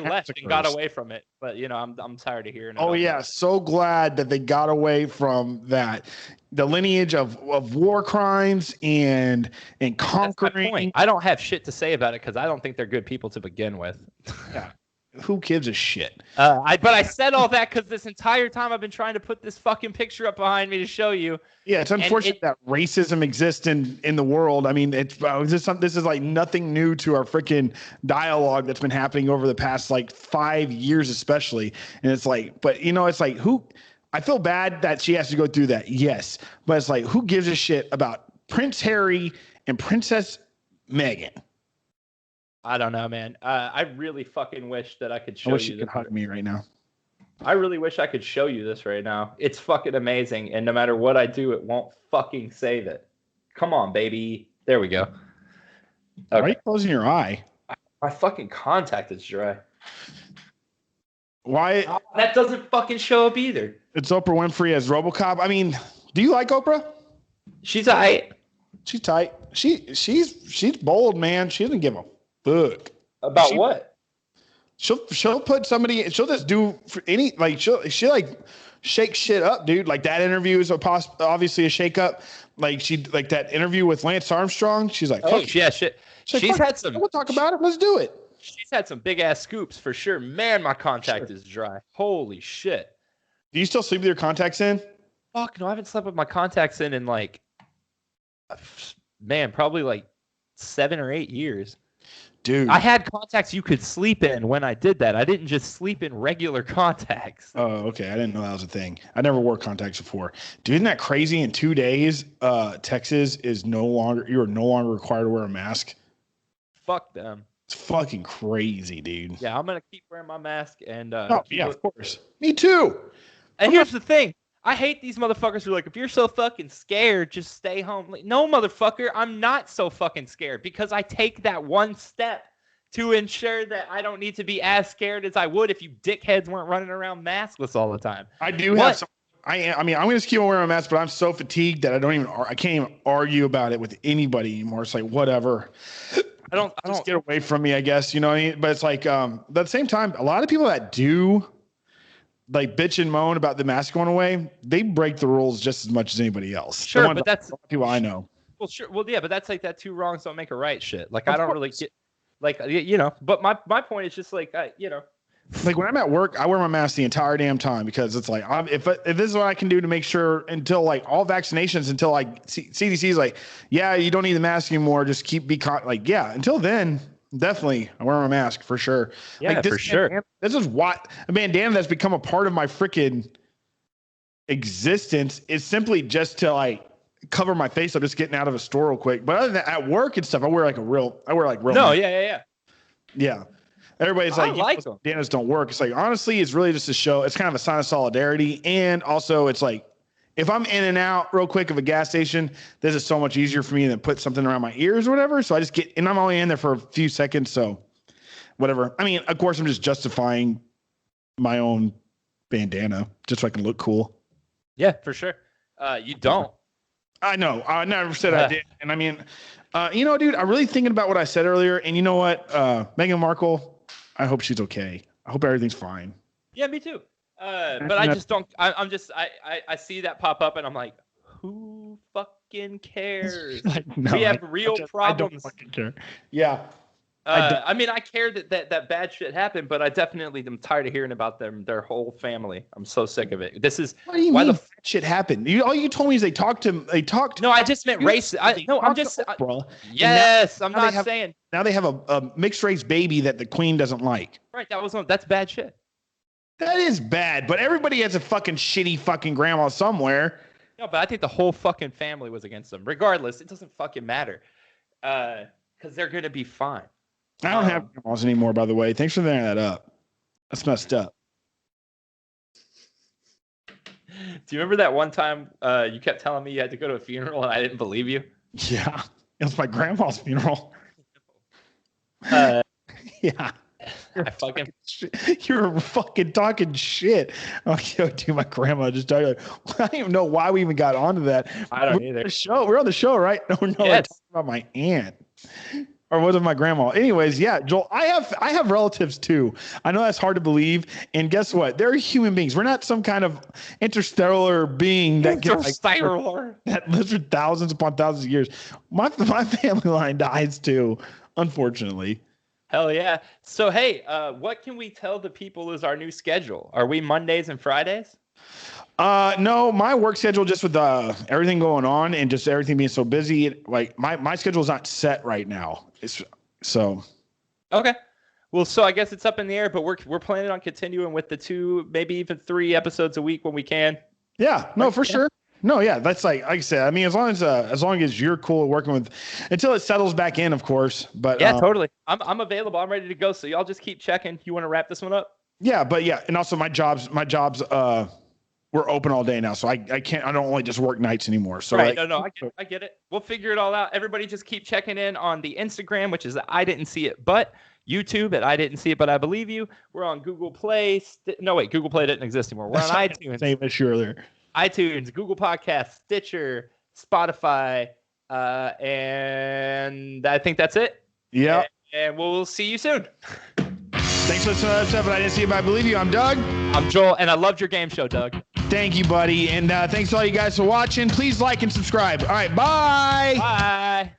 Speaker 2: left and got away from it. But I'm tired of hearing.
Speaker 1: Oh yeah, so glad that they got away from that. The lineage of war crimes and conquering.
Speaker 2: I don't have shit to say about it because I don't think they're good people to begin with.
Speaker 1: Yeah. Who gives a shit?
Speaker 2: But I said all that because this entire time I've been trying to put this fucking picture up behind me to show you.
Speaker 1: Yeah, it's unfortunate that racism exists in the world. I mean, this is like nothing new to our freaking dialogue that's been happening over the past like 5 years, especially. And it's like, but it's like who? I feel bad that she has to go through that. Yes, but it's like who gives a shit about Prince Harry and Princess Meghan?
Speaker 2: I don't know, man. I really fucking wish that I could show you.
Speaker 1: I wish you could hug me right now.
Speaker 2: I really wish I could show you this right now. It's fucking amazing, and no matter what I do, it won't fucking save it. Come on, baby. There we go. Okay.
Speaker 1: Why are you closing your eye?
Speaker 2: My fucking contact is dry.
Speaker 1: Why?
Speaker 2: Oh, that doesn't fucking show up either.
Speaker 1: It's Oprah Winfrey as Robocop. I mean, do you like Oprah?
Speaker 2: She's tight.
Speaker 1: She's tight. She's bold, man. She doesn't give a fuck.
Speaker 2: About what?
Speaker 1: She'll put somebody. She'll just do for any like she like shake shit up, dude. Like that interview is obviously a shake up. Like that interview with Lance Armstrong. She's like,
Speaker 2: oh yeah, shit. She's had some.
Speaker 1: We'll talk about it. Let's do it.
Speaker 2: She's had some big ass scoops for sure. Man, my contact is dry. Holy shit.
Speaker 1: Do you still sleep with your contacts in?
Speaker 2: Fuck no, I haven't slept with my contacts in like, man, probably like 7 or 8 years.
Speaker 1: Dude,
Speaker 2: I had contacts you could sleep in when I did that. I didn't just sleep in regular contacts.
Speaker 1: Oh, okay. I didn't know that was a thing. I never wore contacts before. Dude, isn't that crazy? In 2 days, Texas is you are no longer required to wear a mask.
Speaker 2: Fuck them.
Speaker 1: It's fucking crazy, dude.
Speaker 2: Yeah, I'm gonna keep wearing my mask and
Speaker 1: Of course. Me too.
Speaker 2: And here's the thing. I hate these motherfuckers who are like, if you're so fucking scared, just stay home. Like, no, motherfucker, I'm not so fucking scared because I take that one step to ensure that I don't need to be as scared as I would if you dickheads weren't running around maskless all the time.
Speaker 1: I do have some. I mean, I'm going to keep on wearing my mask, but I'm so fatigued that I can't even argue about it with anybody anymore. It's like, whatever. I don't get away from me, I guess, you know what I mean? But it's like, at the same time, a lot of people that do like bitch and moan about the mask going away, they break the rules just as much as anybody else.
Speaker 2: Sure, but that's
Speaker 1: people I know.
Speaker 2: Well, sure. Well, yeah, but that's like that two wrongs don't make a right shit. Like, I don't really get, like, you know, but my point is just like, you know.
Speaker 1: Like when I'm at work, I wear my mask the entire damn time because it's like, if this is what I can do to make sure until like all vaccinations, until like CDC is like, yeah, you don't need the mask anymore. Just like, yeah, until then, definitely I wear my mask for sure.
Speaker 2: Yeah,
Speaker 1: like,
Speaker 2: for sure.
Speaker 1: This is what a bandana that's become a part of my freaking existence is simply just to like cover my face. I'm just getting out of a store real quick. But other than that, at work and stuff, I wear real.
Speaker 2: No,
Speaker 1: yeah. Everybody's like, bandanas don't work. It's like, honestly, it's really just a show. It's kind of a sign of solidarity. And also it's like, if I'm in and out real quick of a gas station, this is so much easier for me than put something around my ears or whatever. So I just and I'm only in there for a few seconds. So whatever. I mean, of course I'm just justifying my own bandana just so I can look cool.
Speaker 2: Yeah, for sure. You don't.
Speaker 1: I know. I never said I did. And I mean, you know, dude, I'm really thinking about what I said earlier. And you know what? Meghan Markle, I hope she's okay. I hope everything's fine.
Speaker 2: Yeah, me too. But I just don't. I see that pop up, and I'm like, who fucking cares?
Speaker 1: Like, no,
Speaker 2: we have real problems.
Speaker 1: I don't fucking care. Yeah.
Speaker 2: I mean, I care that bad shit happened, but I definitely am tired of hearing about their whole family. I'm so sick of it. This is
Speaker 1: what do you mean bad shit happened? All you told me is they talked.
Speaker 2: No, I just meant race.
Speaker 1: Oprah,
Speaker 2: yes, I'm not saying.
Speaker 1: Now they have a mixed race baby that the queen doesn't like.
Speaker 2: Right, that's bad shit.
Speaker 1: That is bad, but everybody has a fucking shitty fucking grandma somewhere.
Speaker 2: No, but I think the whole fucking family was against them. Regardless, it doesn't fucking matter. Because they're gonna be fine.
Speaker 1: I don't have grandmas anymore, by the way. Thanks for bringing that up. That's messed up.
Speaker 2: Do you remember that one time you kept telling me you had to go to a funeral and I didn't believe you?
Speaker 1: Yeah. It was my grandma's funeral.
Speaker 2: Yeah.
Speaker 1: You're fucking talking shit. Okay, dude, my grandma just died. Like, I don't even know why we even got onto that.
Speaker 2: I don't either.
Speaker 1: We're on the show, right? No, yes. I'm talking about my aunt. Or was it my grandma? Anyways, yeah, Joel, I have relatives too. I know that's hard to believe. And guess what? They're human beings. We're not some kind of interstellar being that that lives for thousands upon thousands of years. My family line dies too, unfortunately.
Speaker 2: Hell yeah. So, hey, what can we tell the people is our new schedule? Are we Mondays and Fridays?
Speaker 1: No, my work schedule, just with everything going on and just everything being so busy, like my schedule is not set right now.
Speaker 2: Okay. Well, so I guess it's up in the air, but we're planning on continuing with the 2, maybe even 3 episodes a week when we can.
Speaker 1: Yeah, no, for sure. No, yeah, that's like I said. I mean, as long as you're cool working with, until it settles back in, of course. But
Speaker 2: yeah, totally. I'm available. I'm ready to go. So y'all just keep checking. You want to wrap this one up?
Speaker 1: Yeah, but yeah, and also my jobs. We're open all day now, so I can't. I don't only just work nights anymore. So
Speaker 2: right, no, I get it. We'll figure it all out. Everybody, just keep checking in on the Instagram, which is I didn't see it, but YouTube at I didn't see it, but I believe you. We're on Google Play. Google Play didn't exist anymore. We're on iTunes.
Speaker 1: Same issue earlier.
Speaker 2: iTunes, Google Podcasts, Stitcher, Spotify, and I think that's it.
Speaker 1: Yeah.
Speaker 2: And we'll see you soon.
Speaker 1: Thanks for listening to another episode. I didn't see it, but I believe you. I'm Doug.
Speaker 2: I'm Joel, and I loved your game show, Doug.
Speaker 1: Thank you, buddy. And thanks to all you guys for watching. Please like and subscribe. All right, bye.
Speaker 2: Bye.